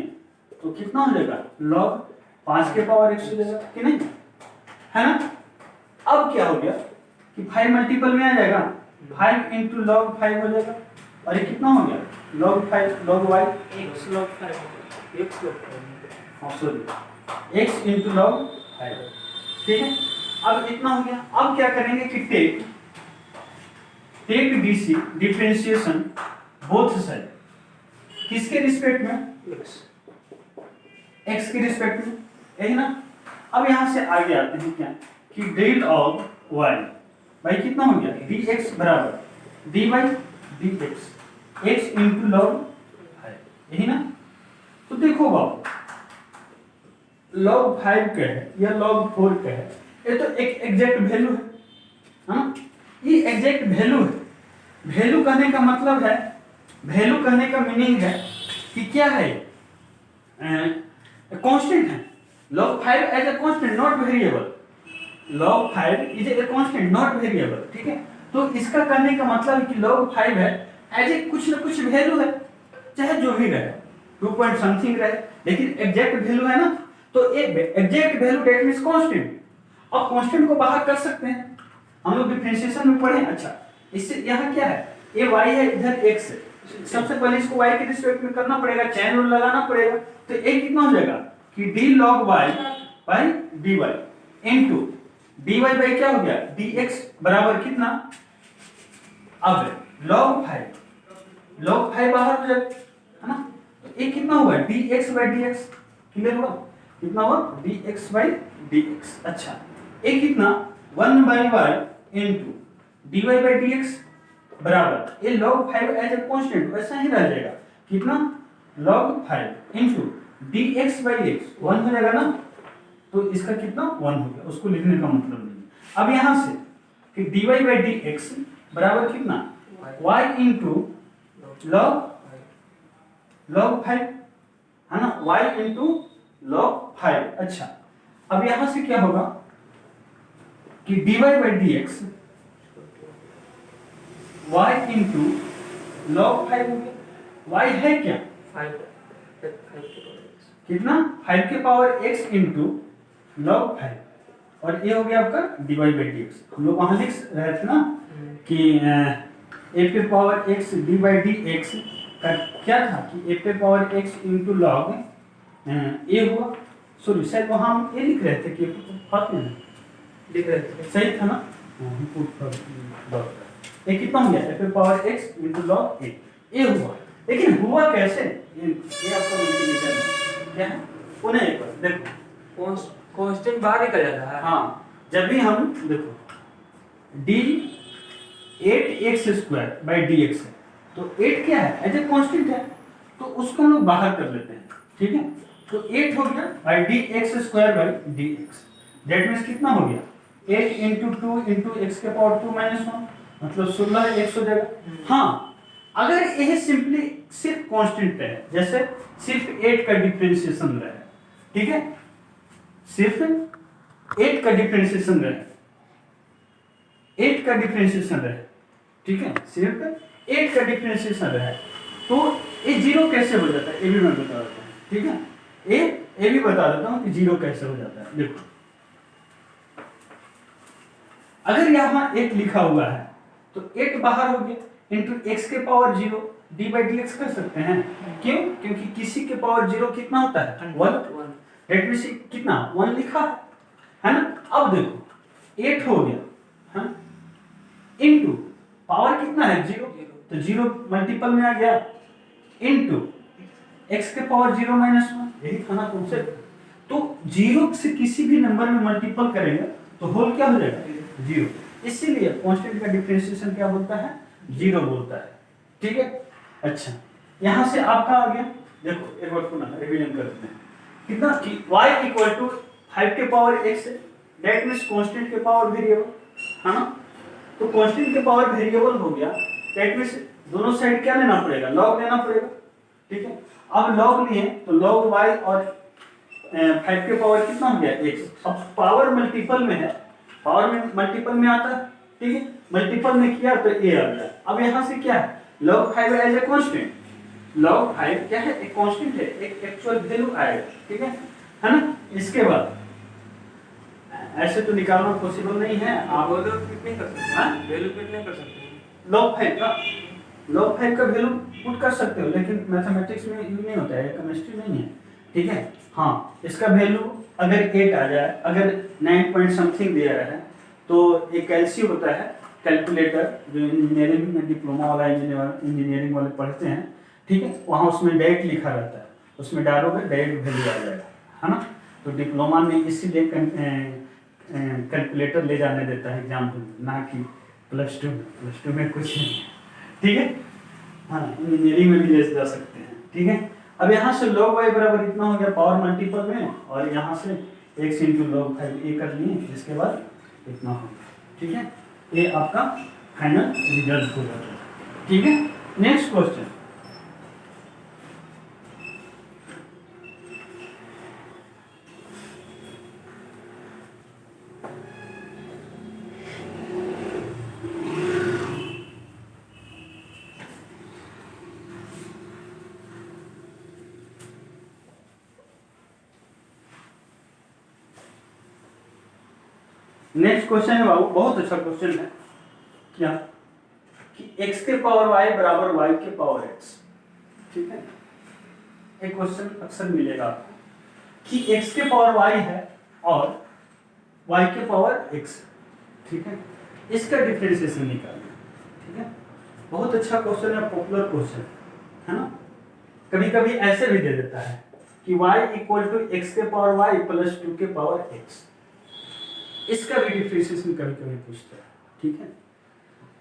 तो कितना हो जाएगा, लॉग 5 के पावर x हो जाएगा कि नहीं, है ना। अब क्या हो गया कि 5 मल्टीपल में आ जाएगा, 5 इंटू लॉग 5 हो जाएगा, और ये कितना हो गया, log 5 log y x log 5 x log 5 sorry x into log 5, ठीक है। अब इतना हो गया। अब क्या करेंगे कि take DC differentiation both side, किसके रिस्पेक्ट में, x के रिस्पेक्ट में, यही ना। अब यहां से आगे आते हैं क्या कि डेल ऑफ y भाई कितना हो गया, dx बराबर dy dx x into log 5, यही ना। तो देखो बाबू, log 5 का है या log 4 का है, ये तो एक एग्जैक्ट वैल्यू है, हाँ, ये एग्जैक्ट वैल्यू है। वैल्यू कहने का मतलब है, वैल्यू कहने का मीनिंग है कि क्या है, कांस्टेंट है। log 5 as a constant not variable, log 5 is a constant not variable, ठीक है। तो इसका कहने का मतलब है कि log 5 है एज ए कुछ ना कुछ वैल्यू है, चाहे जो भी रहे, 2 पॉइंट समथिंग रहे, लेकिन एग्जैक्ट वैल्यू है ना। तो exact value that means constant. अब कांस्टेंट को बाहर कर सकते हैं, हम लोग डिफरेंशिएशन में पढ़े। अच्छा, इससे यहाँ क्या है, ये y है, इधर x है, सबसे पहले इसको y के रिस्पेक्ट में करना पड़ेगा, चैन रूल लगाना पड़ेगा। तो ये कितना हो जाएगा कि d log y by dy into dy by क्या हो गया dx बराबर कितना, अब log 5 बाहर हो जाएगा, है ना। तो ये कितना हुआ dx बाई dx, क्लियर हुआ, कितना हुआ dx बाई dx। अच्छा, ये कितना 1 by y into dy by dx बराबर, ये log 5 एज ए कांस्टेंट वैसा ही रह जाएगा, कितना log 5 into dx by x 1 हो जाएगा ना। तो इसका कितना 1 हो गया, उसको लिखने का मतलब नहीं है। अब यहां से कि dy बाई dx बराबर कितना y इनटू log 5, है ना, y इनटू log 5। अच्छा, अब यहां से क्या होगा कि dy by dx y into log 5 हो गया। y है क्या 5 कितना 5 के पावर x इंटू log 5, और ये हो गया आपका dy बाई dx। हम लोग वहां लिख रहे थे ना कि a पे power x dy by dx का क्या था कि a पे power x into log a हुआ। सॉरी, शायद वहां हम ये लिख रहे थे कि बात नहीं लिख रहे थे, सही था ना। ये कितना हो गया a पे power x into log a, ये हुआ। लेकिन हुआ कैसे, ये आपका मल्टीप्लिकेशन क्या है, उन्हें एक बार देखो, कांस्टेंट बाहर निकल जाता है। हाँ, जब भी हम देखो d 8x square by dx है, तो 8 क्या है एज ए कांस्टेंट है, तो उसको हम लोग बाहर कर लेते हैं, ठीक है। तो 8 हो गया by dx square by dx, that means कितना हो गया 8 इंटू 2 इंटू एक्स के पावर 2 माइनस 1, मतलब 16 x हो जाएगा। हाँ, अगर यह सिंपली सिर्फ कांस्टेंट है, जैसे सिर्फ 8 का डिफरेंशिएशन रहे, ठीक है, सिर्फ 8 का डिफरेंशिएशन रहे, 8 का डिफरेंशिएशन रहे, ठीक है, सिर्फ 8 का डिफरेंशिएशन रहे, तो ये जीरो कैसे हो जाता है ये भी मैं बता देता हूँ, ठीक है। ये भी बता देता हूँ कि जीरो कैसे हो जाता है। देखो, अगर यहाँ 8 लिखा हुआ है तो 8 बाहर हो गया इंटू एक्स के power 0 D by D x कर सकते हैं। क्यों? क्योंकि किसी के पावर 0 कितना होता है 1, डेट मींस कितना 1 लिखा है ना। अब देखो 8 हो गया है इंटू पावर कितना है 0, तो 0 मल्टीपल में आ गया इंटू एक्स के पावर 0 माइनस 1, यही था ना तुमसे। तो 0 से किसी भी नंबर में मल्टीपल करेंगे तो होल क्या हो जाएगा 0, इसीलिए कांस्टेंट का डिफरेंशिएशन क्या बोलता है 0 बोलता है, ठीक है। अच्छा, यहां से आपका आ गया, देखो एक बार पुनः रिवीजन करते हैं कितना कि y इक्वल टू 5 के पावर x है, दैट मींस कांस्टेंट के पावर वेरिएबल है ना। तो कांस्टेंट के पावर वेरिएबल हो गया, दैट मींस दोनों साइड क्या लेना पड़ेगा log लेना पड़ेगा, ठीक है। अब log लिए तो log y और 5 के पावर कितना हो गया x, अब पावर मल्टीपल में है पावर में मल्टीपल में आता है, ठीक है, मल्टीपल में किया तो ए आ गया। अब यहाँ से क्या है, log 5 as a constant, log 5 क्या है, एक कांस्टेंट है, एक एक्चुअल वैल्यू आएगा, ठीक है ना। इसके बाद ऐसे तो निकालना पॉसिबल नहीं है, आप वैल्यू फिट नहीं कर सकते, हाँ? वैल्यू फिट नहीं कर सकते। log 5 का वैल्यू पुट कर सकते हो, लेकिन मैथमेटिक्स में यूज नहीं होता है, केमिस्ट्री नहीं है, ठीक है। हाँ, इसका वैल्यू अगर 8 आ जाए, अगर 9 पॉइंट समथिंग दिया है, तो एक कैलसी होता है कैलकुलेटर, जो इंजीनियरिंग में डिप्लोमा वाला इंजीनियरिंग वाले पढ़ते हैं, ठीक है, वहाँ उसमें डायरेक्ट लिखा रहता है, उसमें डालोगे डायरेक्ट वैल्यू आ जाएगा, है ना। तो डिप्लोमा में इसीलिए कैलकुलेटर ले जाने देता है एग्जाम में, ना कि प्लस टू में कुछ नहीं, ठीक है। हाँ, इंजीनियरिंग में भी ले जा सकते हैं, ठीक है। अब यहाँ से log y बराबर इतना हो गया पावर मल्टीपल में, और यहाँ से x इंटू log 5 ए कर लिए, जिसके बाद इतना हो गया, ठीक है। ये आपका फाइनल रिजल्ट हो जाएगा, ठीक है। नेक्स्ट क्वेश्चन, नेक्स्ट क्वेश्चन है बाबू, बहुत अच्छा क्वेश्चन है। क्या कि x के पावर y बराबर y के पावर x, ठीक है। एक क्वेश्चन अक्सर मिलेगा आपको कि x के पावर y है और y के पावर x, ठीक है, इसका डिफरेंशिएशन निकालना, ठीक है। बहुत अच्छा क्वेश्चन है, पॉपुलर क्वेश्चन है ना। कभी कभी ऐसे भी दे देता है कि y इक्वल टू x के पावर y प्लस 2 के पावर x, इसका भी डिफरेंशिएशन कभी कभी पूछता है, ठीक है।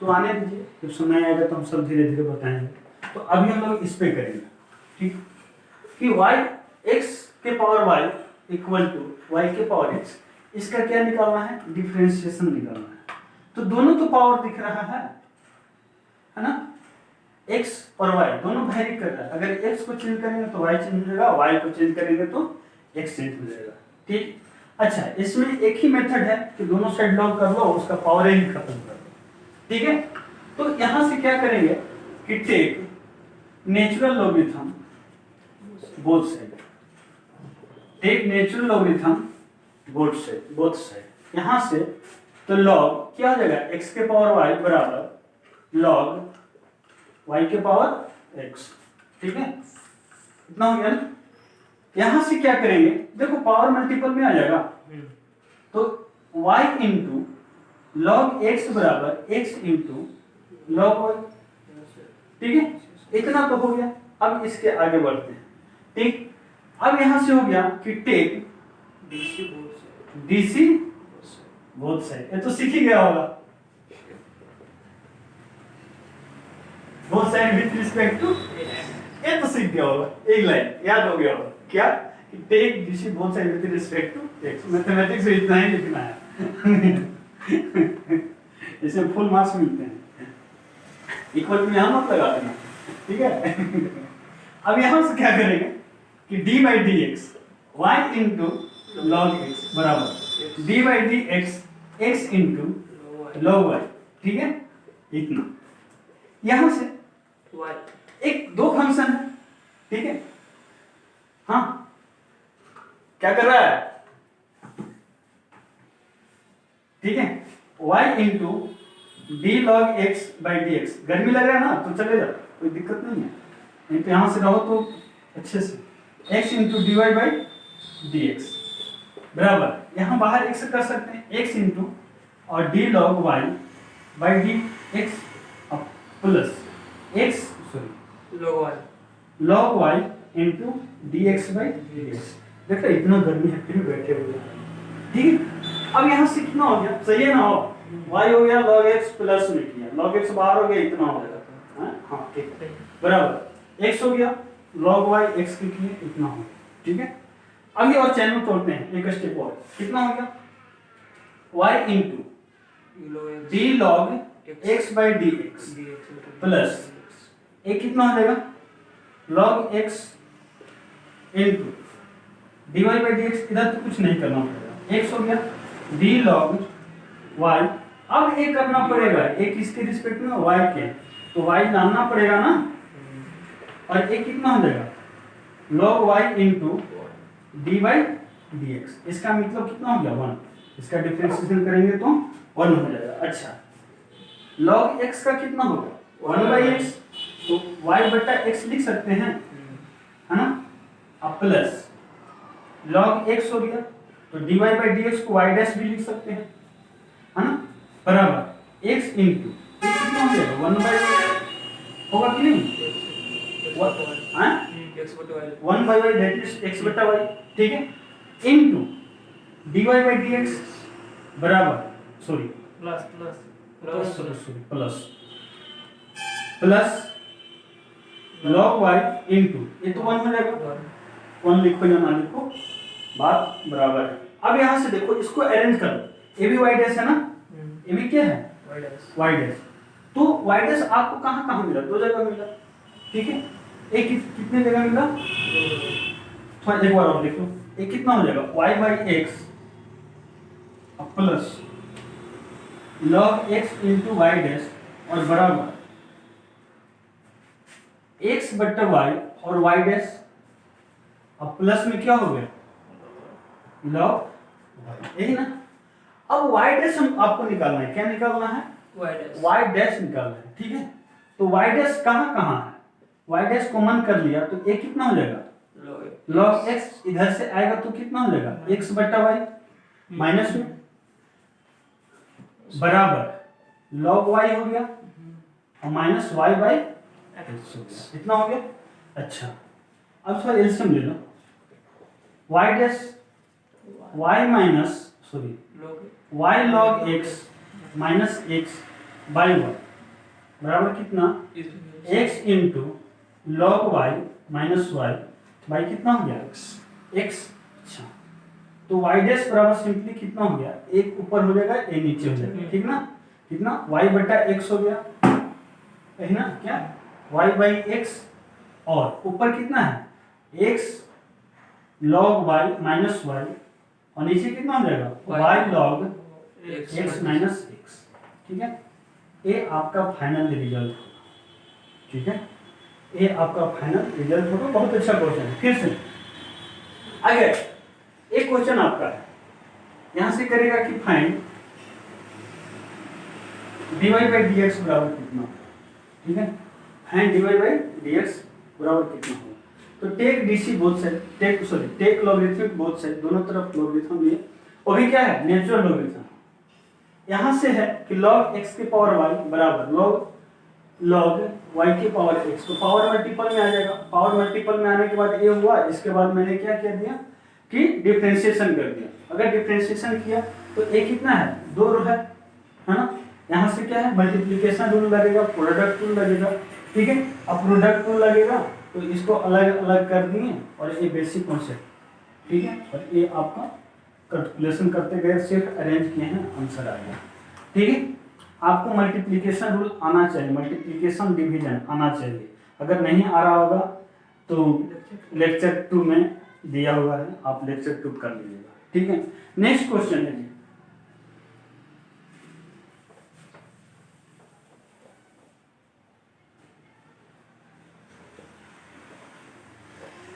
तो आने दीजिए, जब समय आएगा तो हम सब धीरे धीरे बताएंगे। तो अभी हम लोग इस पे करेंगे, ठीक, कि y x के power y equal to y के पावर x, इसका क्या निकालना है, डिफरेंशिएशन निकालना है। तो दोनों तो पावर दिख रहा है ना, x और y दोनों वेरी कर रहा है। अगर x को चेंज करेंगे तो y चेंज हो जाएगा, y को चेंज करेंगे तो x चेंज हो जाएगा, ठीक। अच्छा, इसमें एक ही मेथड है कि दोनों साइड लॉग कर लो, उसका पावर ही खत्म कर दो, ठीक है। तो यहां से क्या करेंगे कि take natural logarithm both side, take natural logarithm both side. यहां से तो लॉग क्या हो जाएगा, x के पावर y बराबर लॉग y के पावर x, ठीक है, इतना हो गया ना। यहां से क्या करेंगे, देखो पावर मल्टीपल में आ जाएगा, तो y इंटू लॉग x बराबर x इंटू लॉग y, ठीक है, इतना तो हो गया। अब इसके आगे बढ़ते हैं, ठीक। अब यहां से हो गया कि टेक डीसी बोथ साइड, ये तो सीख ही गया होगा, both side with respect to, ये तो सीख गया होगा, एक लाइन याद हो गया होगा, क्या take DC both side with respect to X. Mathematics में इतना ही लिखना है इसमें फुल मार्क्स मिलते हैं, इक्वल टू यहां मत लगा देना, ठीक है। अब यहां से क्या करेंगे कि d by D X Y into log X बराबर d by D X X into log Y, ठीक है, इतना। यहां से एक दो फंक्शन है, ठीक है। हाँ, क्या कर रहा है, ठीक है, y into D log x by D x. गर्मी लग रहा है ना, तो चलेगा, कोई दिक्कत नहीं है, नहीं तो यहां से रहो तो अच्छे से x into D Y by D x बराबर, यहाँ बाहर x कर सकते हैं, x इंटू और D log Y by D X plus x sorry log Y into D x by D X. देखो इतना गर्मी है फिर बैठे हुए, ठीक है। अब यहाँ से कितना हो गया, सही है ना, हो y हो गया log x प्लस में किया, log x बाहर हो गया, इतना हो गया, हाँ ठीक है, बराबर x हो गया log y x के किए, इतना हो गया, ठीक है। अब ये और चैनल तोड़ते हैं एक स्टेप और, कितना हो गया y into D log x by D X plus एक कितना हो जाएगा log x into D Y by D X, इधर तो कुछ नहीं करना पड़ेगा, x हो गया डी लॉग y, अब ये करना पड़ेगा, एक इसके रिस्पेक्ट में y के, तो y जानना पड़ेगा ना, और ये कितना हो जाएगा log y into dy dx, इसका मतलब कितना हो गया 1, इसका डिफरेंशिएशन करेंगे तो 1 हो जाएगा। अच्छा, log x का कितना होगा 1/x, तो y बटा x लिख सकते हैं, है ना, अब प्लस log x हो गया, तो dy dx को y डैश भी लिख सकते हैं, है ना, बराबर x इंटू कितना हो जाएगा 1/, होगा कि नहीं, हाँ 1/y दैट इज x बटा y, ठीक है, इंटू dy dx बराबर sorry plus log y into, ये तो 1 हो जाएगा, 1 लिखो या ना लिखो, बात बराबर है। अब यहाँ से देखो, इसको अरेंज करो, ये भी y डैश है ना, ये भी क्या है y डैश, तो y डैश आपको कहाँ कहाँ मिला, 2 जगह मिला, ठीक है, एक कितने जगह मिला, थोड़ा एक बार और देख लो, ये कितना हो जाएगा y/x plus log x into y dash और बराबर x बट्टा y और y डैश, अब प्लस में क्या हो गया log y, यही ना। अब y डैश हम आपको निकालना है, क्या निकालना है y डैश निकालना है, ठीक है, तो y डैश कहाँ कहाँ है, y डैश कॉमन कर लिया तो ये कितना हो जाएगा log x, इधर से आएगा तो कितना हो जाएगा x बट्टा y माइनस में बराबर log y हो गया और माइनस y/x हो गया, इतना हो गया। अच्छा, अब थोड़ा एलसीएम ले लो, y dash y minus sorry y log x minus x/y बराबर कितना x into log y minus y by कितना हो गया x। अच्छा, तो y डैश बराबर सिंपली कितना हो गया, एक ऊपर हो जाएगा एक नीचे हो जाएगा, ठीक ना, कितना y बटा x हो गया, है ना, क्या y/x और ऊपर कितना है x log y minus y और नीचे कितना हो जाएगा y log x minus x, ठीक है, ये आपका फाइनल रिजल्ट होगा, ठीक है, ये आपका फाइनल रिजल्ट होगा। बहुत अच्छा क्वेश्चन है। फिर से आगे एक क्वेश्चन आपका है, यहां से करेगा कि फाइंड dy by dx बराबर कितना, ठीक है, फाइंड dy by dx बराबर कितना होगा, तो take DC both side, take logarithmic both side, दोनों तरफ लॉगरिथम लिए, और भी क्या है नेचुरल लॉगरिथम, यहां से है कि log x की पावर y बराबर log y की पावर x, तो पावर मल्टीपल में आ जाएगा, पावर मल्टीपल में आने के बाद ये हुआ, इसके बाद मैंने क्या किया दिया कि डिफरेंशिएशन कर दिया, अगर डिफरेंशिएशन किया तो ये कितना है 2 रो है ना, यहाँ से क्या है मल्टीप्लिकेशन रूल लगेगा, प्रोडक्ट रूल लगेगा, ठीक है, अब प्रोडक्ट रूल लगेगा तो इसको अलग अलग कर दिए और ये बेसिक कॉन्सेप्ट, ठीक है, और ये आपका कैलकुलेशन करते गए सिर्फ अरेंज किए हैं, आंसर आ गया, ठीक है। आपको मल्टीप्लिकेशन रूल आना चाहिए, मल्टीप्लिकेशन डिवीजन आना चाहिए, अगर नहीं आ रहा होगा तो लेक्चर 2 में दिया हुआ है, आप लेक्चर 2 कर लीजिएगा, ठीक है। नेक्स्ट क्वेश्चन है जी,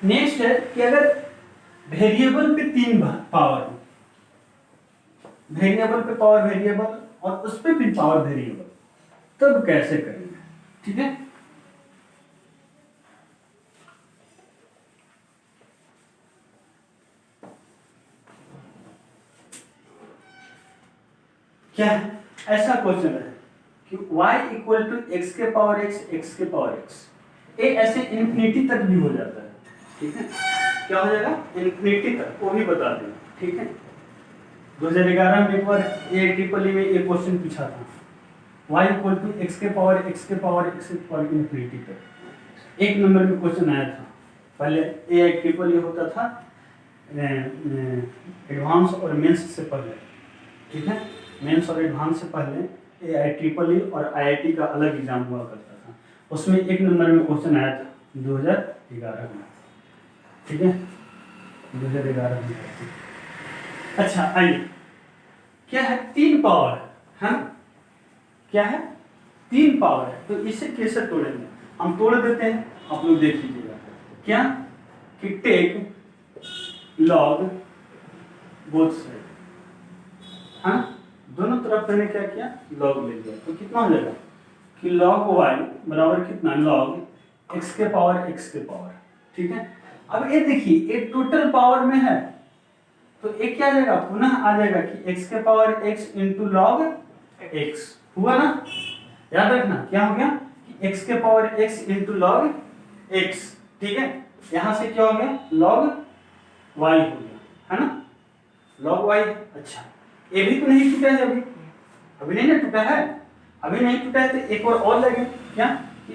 नेक्स्ट है कि अगर वेरिएबल पे 3 पावर हो, वेरिएबल पे पावर वेरिएबल और उस पे भी पावर वेरिएबल, तब कैसे करेंगे, ठीक है। क्या है, ऐसा क्वेश्चन है कि y इक्वल टू x के पावर x, x के पावर x, ये ऐसे इन्फिनिटी तक भी हो जाता है, ठीक है, क्या हो जाएगा इन्फिनिटी तक, वो भी बता देना, ठीक है। 2011 में एक बार ये ट्रिपल में एक क्वेश्चन पूछा था, y इक्वल टू x के पावर x के पावर x के पावर इन्फिनिटी तक, 1 नंबर में क्वेश्चन आया था, पहले ये ट्रिपल होता था एडवांस और मेंस से पहले, ठीक है, मेंस और एडवांस से पहले ये ट्रिपल और IIT का अलग एग्जाम हुआ करता था, उसमें 1 नंबर में क्वेश्चन आया था 2011 में, ठीक है, 2011 में। अच्छा आइए, क्या है 3 पावर है ना, क्या है 3 पावर है। तो इसे कैसे तोड़ेंगे, हम तोड़ देते हैं, आप लोग देख लीजिएगा क्या कि टेक लॉग बोथ साइड, हाँ दोनों तरफ मैंने क्या किया लॉग ले लिया। तो कितना हो जाएगा कि लॉग वाई बराबर कितना लॉग एक्स के पावर एक्स के पावर, ठीक है। अब ये देखिए ये टोटल पावर में है, तो एक क्या आ जाएगा पुनः आ जाएगा कि x के power x into log x हुआ ना, याद रखना क्या हो गया कि x के power x into log x, ठीक है। यहां से क्या हो गया लॉग y हो गया, है ना लॉग y। अच्छा ये भी तो नहीं टूटा है अभी नहीं ना टूटा है, अभी नहीं टूटा है तो एक और लगे क्या कि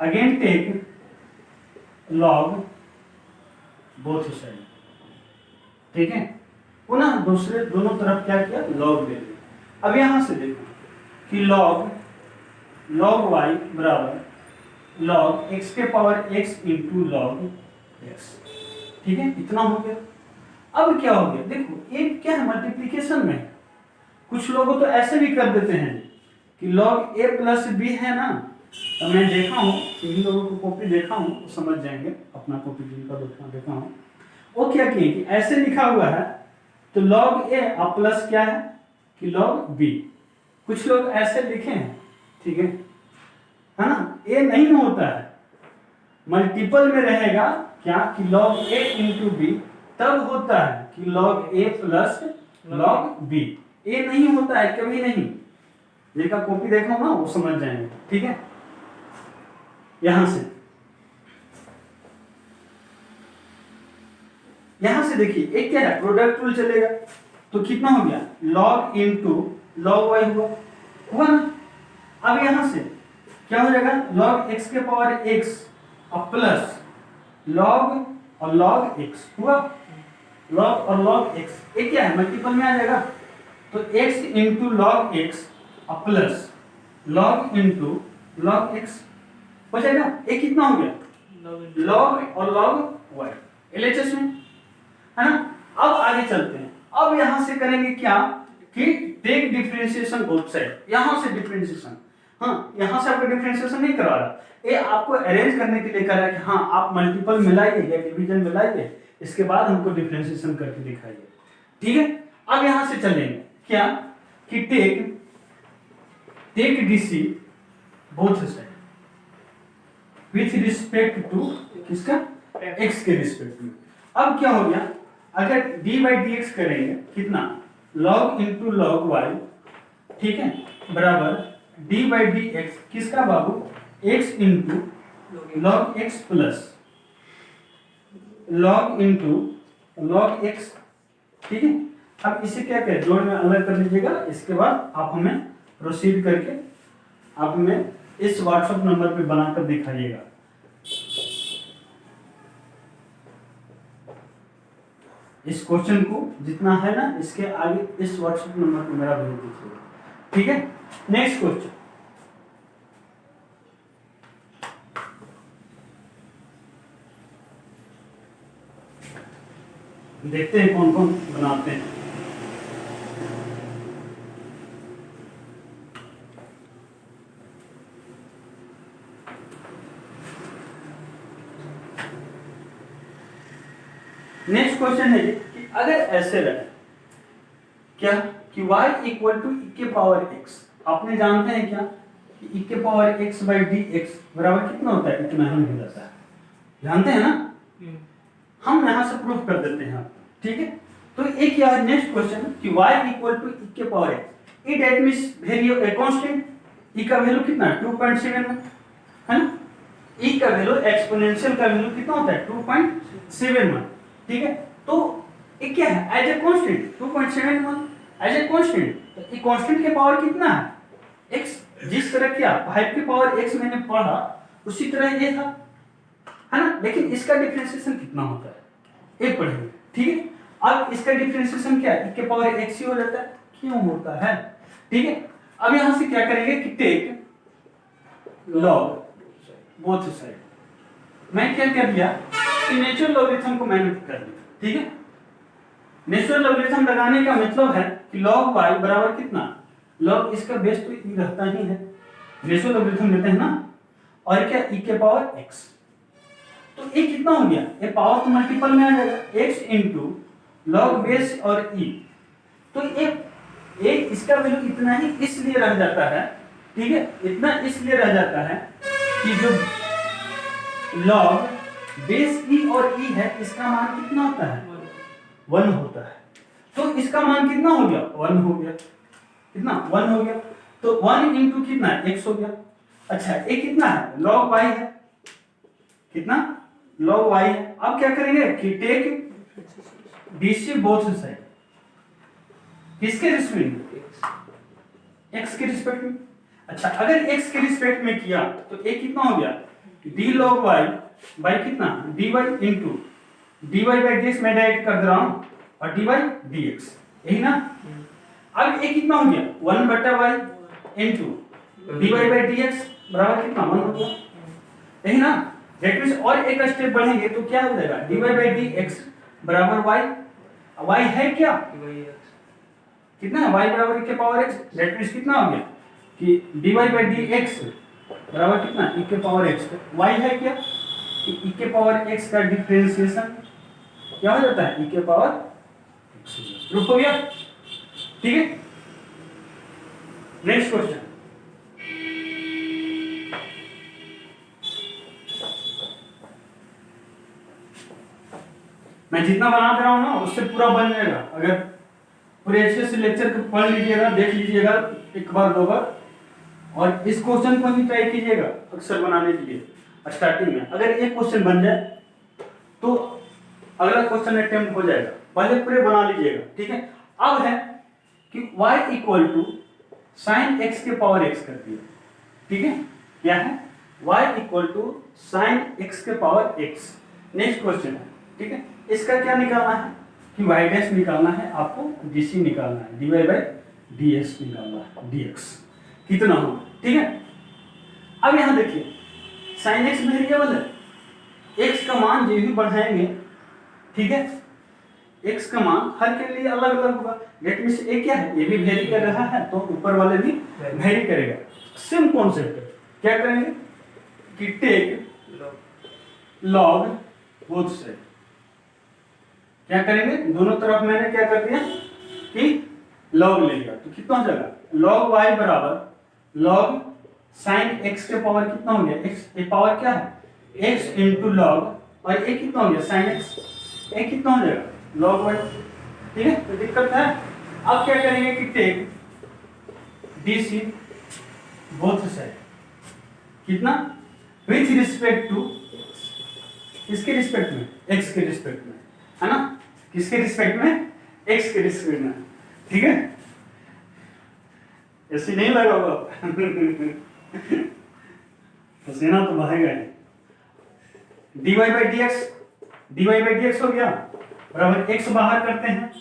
again take log both side, ठीक है। पुनः दूसरे दोनों तरफ क्या किया लॉग ले लिया। अब यहां से देखो कि लॉग y बराबर लॉग x के power x into log x, ठीक है इतना हो गया। अब क्या हो गया देखो ये क्या है मल्टीप्लिकेशन में, कुछ लोग तो ऐसे भी कर देते हैं कि लॉग a प्लस बी है ना, तो मैं देखा हूँ इन लोगों को कॉपी देखा हूँ तो समझ जाएंगे, अपना कॉपी जिनका देखा हूँ वो क्या किए कि ऐसे लिखा हुआ है तो log a और प्लस क्या है कि log b, कुछ लोग ऐसे लिखे हैं, ठीक है ना। a नहीं होता है, मल्टीपल में रहेगा क्या कि log a इंटू बी, तब होता है कि log a plus log b, a नहीं होता है कभी नहीं, जिनका कॉपी देखा हो ना वो समझ जाएंगे, ठीक है। यहां से देखिए एक क्या है प्रोडक्ट रूल चलेगा, तो कितना हो गया log इंटू log y हुआ ना। अब यहां से क्या हो जाएगा log x के पावर x और प्लस log और log x हुआ, log और log x ये क्या है मल्टीपल में आ जाएगा, तो x इंटू log x और plus log into log x हो जाएगा। ये कितना हो गया log और log y LHS में, है ना। अब आगे चलते हैं, अब यहां से करेंगे क्या कि टेक डिफरेंशिएशन बोथ साइड, यहां से डिफरेंशिएशन, हाँ यहां से आपका डिफरेंशिएशन नहीं करा रहा, ये आपको अरेंज करने के लिए कर रहा है कि हाँ आप मल्टीपल मिलाइए या डिवीजन मिलाइए, इसके बाद हमको डिफरेंशिएशन करके दिखाइए, ठीक है। अब यहां से चलेंगे क्या कि take DC both side with respect to किसका x के रिस्पेक्ट में। अब क्या हो गया अगर d बाई डी एक्स करेंगे कितना log इंटू लॉग वाई, ठीक है बराबर d बाई डी एक्स किसका बाबू x into log x plus log into log x, ठीक है। अब इसे क्या करें जोड़ में अलग कर लीजिएगा, इसके बाद आप हमें प्रोसीड करके आप हमें इस व्हाट्सएप नंबर पे बनाकर दिखाइएगा। इस क्वेश्चन को जितना है ना इसके आगे इस व्हाट्सएप नंबर पे मेरा भेज दीजिएगा, ठीक है। नेक्स्ट क्वेश्चन देखते हैं कौन कौन बनाते हैं। नेक्स्ट क्वेश्चन है कि अगर ऐसे रहे क्या कि y इक्वल टू e के पावर x, आपने जानते हैं क्या कि e के power x by D x बराबर कितना होता है, इतना ही हो जाता है, जानते हैं ना। हम यहां से प्रूफ कर देते हैं, ठीक है। तो एक यार नेक्स्ट क्वेश्चन कि y इक्वल टू e के power x, it at means variable a constant, e का वैल्यू कितना 2.7 है ना, e का वैल्यू एक्सपोनेंशियल का वैल्यू कितना होता है 2.71, ठीक है। तो ये क्या है as a constant 2.71 as a constant, तो ये कांस्टेंट के पावर कितना है x, जिस तरह क्या 5 के पावर x मैंने पढ़ा उसी तरह ये था, है ना। लेकिन इसका डिफरेंशिएशन कितना होता है ये पढ़ेंगे, ठीक है। अब इसका डिफरेंशिएशन क्या है e के पावर x ही हो जाता है, क्यों होता है, ठीक है। अब यहां से क्या करेंगे कि टेक लॉग बोथ साइड, मैं क्या कर दिया कि नेचुरल लॉगरिथम को मैंने कर दिया, ठीक है। नेचुरल लॉगरिथम लगाने का मतलब है कि log y बराबर कितना, log इसका बेस तो e रहता ही है, नेचुरल लॉगरिथम लेते हैं ना, और क्या e के पावर x, तो ये कितना हो गया, ये पावर तो मल्टीपल में आ जाएगा, x इंटू लॉग बेस और e, तो ये इसका वैल्यू इतना ही इसलिए रह जाता है, ठीक है, इतना इसलिए रह जाता है कि जो लॉग बेस e और e है इसका मान कितना होता है, 1 होता है, तो इसका मान कितना हो गया, 1 हो गया, कितना 1 हो गया, तो 1 इंटू कितना x हो गया। अच्छा ये कितना है, log y है, कितना log y है। अब क्या करेंगे कि टेक DC बोथ साइड, किसके रिस्पेक्ट में, x के रिस्पेक्ट में। अच्छा अगर x के रिस्पेक्ट में किया तो ये कितना हो गया, d log y बाई कितना dy into dy by dx मैं डायरेक्ट कर दे रहा हूं, और dy dx, यही ना। अब ये कितना हो गया 1 बटा y into dy by dx बराबर कितना 1 हो गया, यही ना। दैट मींस और एक स्टेप बढ़ेंगे तो क्या हो जाएगा, dy बाई dx बराबर y है क्या, कितना है y बराबर e के पावर x, दैट मींस कितना हो गया कि dy बाई dx बराबर कितना e के पावर x, y है क्या कि e के पावर x का डिफरेंशिएशन क्या हो जाता है e के पावर x, प्रूफ हो गया, ठीक है। नेक्स्ट क्वेश्चन, मैं जितना बना दे रहा हूं ना उससे पूरा बन जाएगा, अगर पूरे अच्छे से लेक्चर को पढ़ लीजिएगा, देख लीजिएगा एक बार दो बार, और इस क्वेश्चन को ही ट्राई कीजिएगा अक्सर बनाने के लिए स्टार्टिंग में। अगर एक क्वेश्चन बन जाए तो अगला क्वेश्चन अटेम्प्ट हो जाएगा, पहले पूरे बना लीजिएगा, ठीक है। अब है कि y equal to sine x के पावर x कर दिया, ठीक है, क्या है y equal to sine x के पावर x। नेक्स्ट क्वेश्चन है, ठीक है, इसका क्या निकालना है कि y डैश निकालना है, आपको dc निकालना है, dy बाई ds निकालना है, dx कितना हो, ठीक है। अब यहां देखिए साइन x वेरिएबल है, x का मान जो भी बढ़ाएंगे, ठीक है, x का मान हर के लिए अलग अलग होगा, दैट मींस ये क्या है, ये भी वेरी कर रहा है तो ऊपर वाले भी वेरी करेगा, सेम कॉन्सेप्ट है। क्या करेंगे कि टेक लॉग बोथ साइड, क्या करेंगे दोनों तरफ मैंने क्या कर दिया कि लॉग ले लिया, तो कितना हो जाएगा log y बराबर log साइन x के पावर कितना हो गया, x ये पावर क्या है x इंटू लॉग, और ये कितना हो गया साइन x, ये कितना हो जाएगा log y, ठीक है, तो दिक्कत है। अब क्या करेंगे कि टेक DC बोथ साइड, कितना विथ रिस्पेक्ट टू, किसके रिस्पेक्ट में, x के रिस्पेक्ट में, है ना, किसके रिस्पेक्ट में, x के रिस्पेक्ट में, ठीक है। ऐसे नहीं लगा होगा पसीना तो बहेगा ही। dy बाई dx हो गया बराबर x बाहर करते हैं,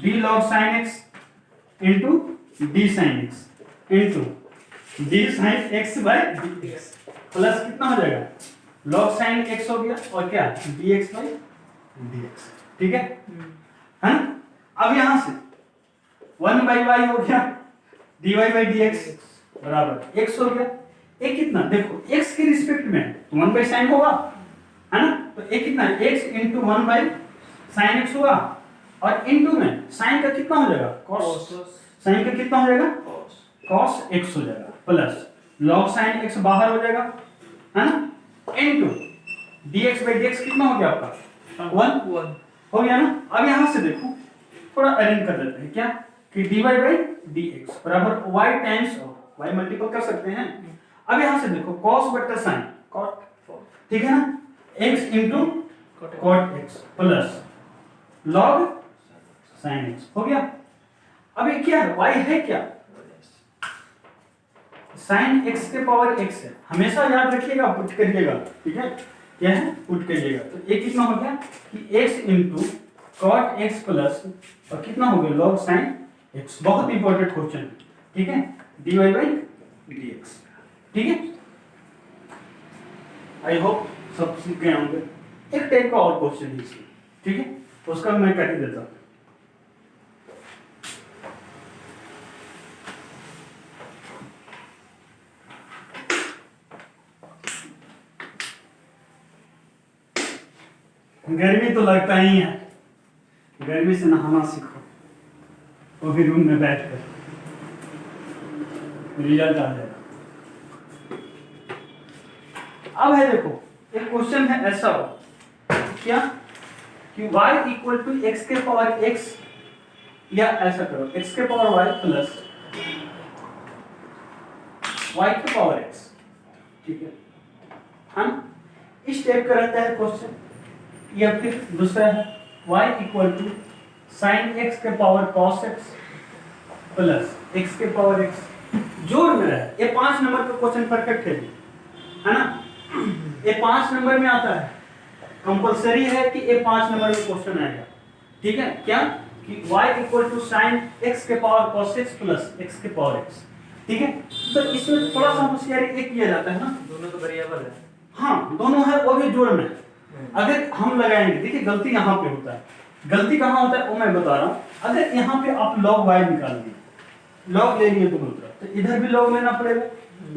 d log sin x into d sin x into d sin x by dx plus कितना हो जाएगा log sin x हो गया, और क्या dx बाई dx, ठीक है, हैं। अब यहां से 1 बाई y हो गया, dy बाई dx बराबर x हो गया, ये कितना देखो x के रिस्पेक्ट में तो 1 बाई साइन होगा, है ना, तो ये कितना है x into 1 by sine x हुआ, और इंटू में साइन का कितना हो जाएगा cos, साइन का कितना हो जाएगा cos x हो जाएगा, प्लस log साइन x बाहर हो जाएगा, है ना, इंटू dx बाई dx कितना हो गया आपका 1 हो गया ना। अब यहां से देखो थोड़ा अरेंज कर देते हैं, क्या कि dy बाई dx बराबर y टाइम्स y मल्टीपल कर सकते हैं। अब यहां से देखो cos बटा sin cot, ठीक है ना, x into cot x plus log sin x हो गया। अब ये क्या है, y है क्या, sin x के पावर x है, हमेशा याद रखिएगा, पुट करिएगा, ठीक है, क्या है पुट करिएगा, तो ये कितना हो गया कि x into cot x plus और कितना हो गया log sin x, बहुत इंपॉर्टेंट क्वेश्चन है, ठीक है, dy बाई dx, ठीक है। आई होप सब सीख गए होंगे। एक टाइप का और क्वेश्चन है इसमें, ठीक है, उसका मैं कर ही देता हूँ। गर्मी तो लगता ही है, गर्मी से नहाना सीखो, वो भी रूम में बैठ कर, रिजल्ट आ जाएगा। अब है देखो, एक क्वेश्चन है ऐसा हो क्या कि y इक्वल टू एक्स के पावर x, या ऐसा करो x के पावर y प्लस y के पावर x, ठीक है, हम इस टाइप का रहता है क्वेश्चन। या फिर दूसरा है y equal to sine x के power cos x plus x के पावर x, जोड़ में रहा है। ये 5 नंबर का क्वेश्चन परफेक्ट है ना, ये 5 नंबर में आता है, कंपलसरी है कि ये 5 नंबर में क्वेश्चन आएगा, ठीक है। क्या कि y equal to sine x के power cos x plus x के पावर x, ठीक है। तो इसमें थोड़ा सा होशियारी एक किया जाता है ना, दोनों तो वेरिएबल है। हाँ दोनों है, वो भी जोड़ में है। अगर हम लगाएंगे, देखिए गलती यहाँ पे होता है, गलती कहाँ होता है वो मैं बता रहा हूँ। अगर यहाँ पे आप log y निकाल दिए, log ले लिए दोनों तरफ, तो इधर भी log लेना पड़ेगा,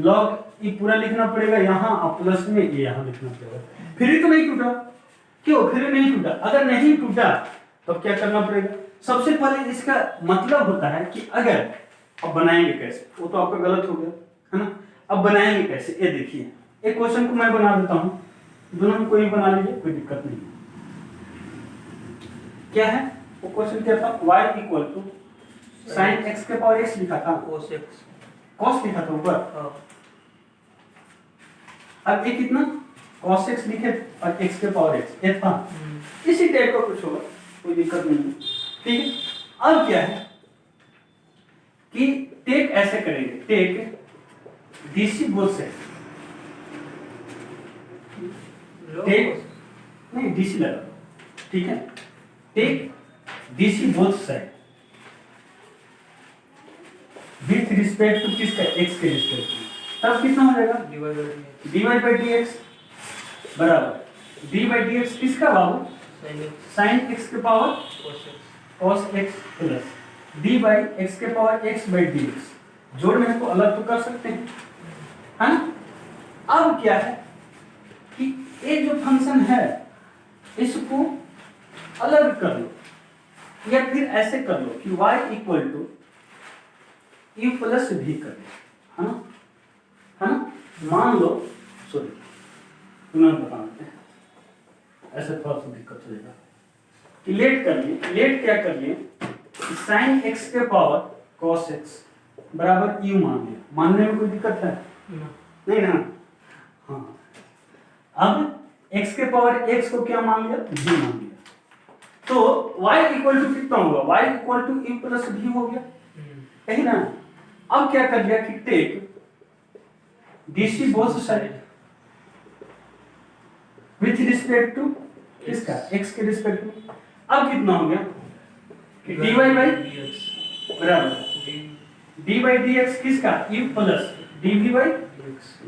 log ये पूरा लिखना पड़ेगा यहाँ, और प्लस में ये यहाँ लिखना पड़ेगा। फिर ही तो नहीं टूटा, क्यों फिर नहीं टूटा? अगर नहीं टूटा तो क्या करना पड़ेगा? सबसे पहले इसका मतलब होता है कि अगर अब बनाएंगे कैसे, वो तो आपका गलत हो गया है ना। अब बनाएंगे कैसे, ये देखिए, एक क्वेश्चन को मैं बना देता हूँ, दोनों में कोई बना लीजिए, कोई दिक्कत नहीं। क्या है वो क्वेश्चन? क्या था? y equal to sine x के पावर x लिखा था, cos लिखा था ऊपर। अब ये कितना cos x लिखे और x के पावर x, ये था। इसी टाइप का कुछ होगा, कोई दिक्कत नहीं है, ठीक है। अब क्या है कि टेक ऐसे करेंगे, टेक डीसी बोथ से, टेक नहीं डीसी लगा, ठीक है। Take DC both side with respect to किसका? x के रिस्पेक्ट में, तब कितना हो जाएगा? dy by dx बराबर d by dx किसका बाबू? sin x के power cos x plus d by x के पावर x by dx। जोड़ में तो अलग तो कर सकते हैं, है ना। अब क्या है कि ये जो फंक्शन है इसको अलग कर लो, या फिर ऐसे कर लो कि y equal to u plus भी कर लो, है ना। मान लो, सॉरी पुनः बताते हैं, ऐसे थोड़ा सा दिक्कत हो जाएगा कि लेट कर लिए, लेट क्या कर लिए कि साइन x के पावर cos x बराबर u मान लिया। मानने में कोई दिक्कत है? नहीं ना, हाँ। अब x के पावर x को क्या मान लिया? g मान लिया। तो y इक्वल टू कितना होगा? y equal to u plus v हो गया, यही ना। अब क्या कर लिया कि take DC both side with respect to किसका? x के रिस्पेक्ट में। अब कितना हो गया कि dy बाई बराबर d बाई dx किसका? u plus dv by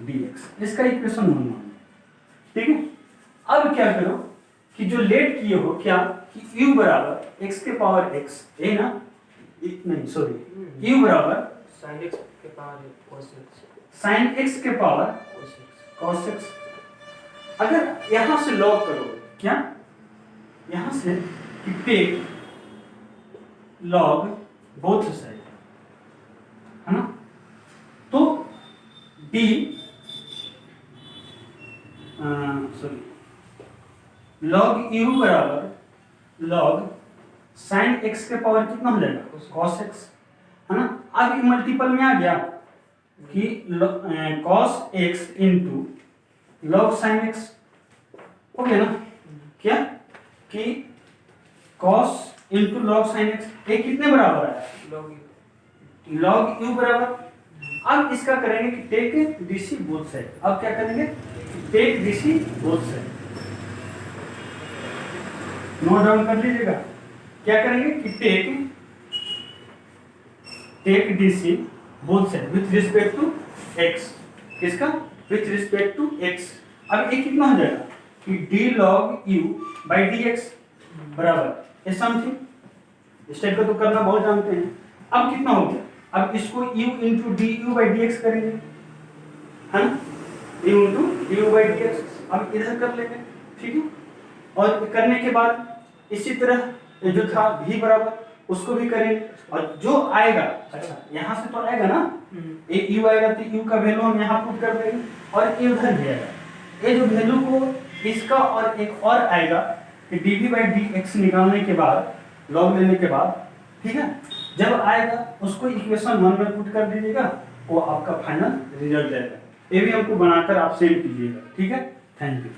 dx, इसका इक्वेशन 1 मान, ठीक है। अब क्या करो कि जो लेट किए हो क्या कि u बराबर x के पावर x, है ना, नहीं सॉरी, u बराबर sin x के power cos x, sin x के पावर cos x। अगर यहां से लॉग करो, क्या यहां से कि टेक लॉग बोथ साइड, है ना, तो d सॉरी log u बराबर log sin x के पावर कितना हो जाएगा? cos x, है ना। अब मल्टीपल में आ गया कि cos x into log sin x हो गया ना। क्या कि cos into log sin x, ये कितने बराबर है? log u बराबर। अब इसका करेंगे कि टेक डीसी बोथ साइड। अब क्या करेंगे? Take DC both side, note down कर लीजिएगा। क्या करेंगे कि take DC both side with respect to x, किसका? With respect to x। अब ये कितना हो जाएगा कि d log u by dx बराबर ये समथिंग, इस टाइप का तो करना बहुत जानते हैं। अब कितना हो गया? अब इसको u into D you by D x करेंगे, है ना, u into D you by D x. अब इधर कर लेंगे, ठीक है। और करने के बाद इसी तरह ये जो था v बराबर उसको भी करेंगे और जो आएगा, अच्छा यहाँ से तो आएगा ना, एक u आएगा तो u का वैल्यू हम यहाँ पुट कर देंगे और ये उधर भी आएगा। ये जो वैल्यू को इसका और एक और आएगा कि dv/dx निकालने के बाद, लॉग लेने के बाद, ठीक है, जब आएगा उसको इक्वेशन 1 में पुट कर दीजिएगा, वो आपका फाइनल रिजल्ट आएगा। ये भी हमको बनाकर आप सेव कीजिएगा, ठीक है। Thank you.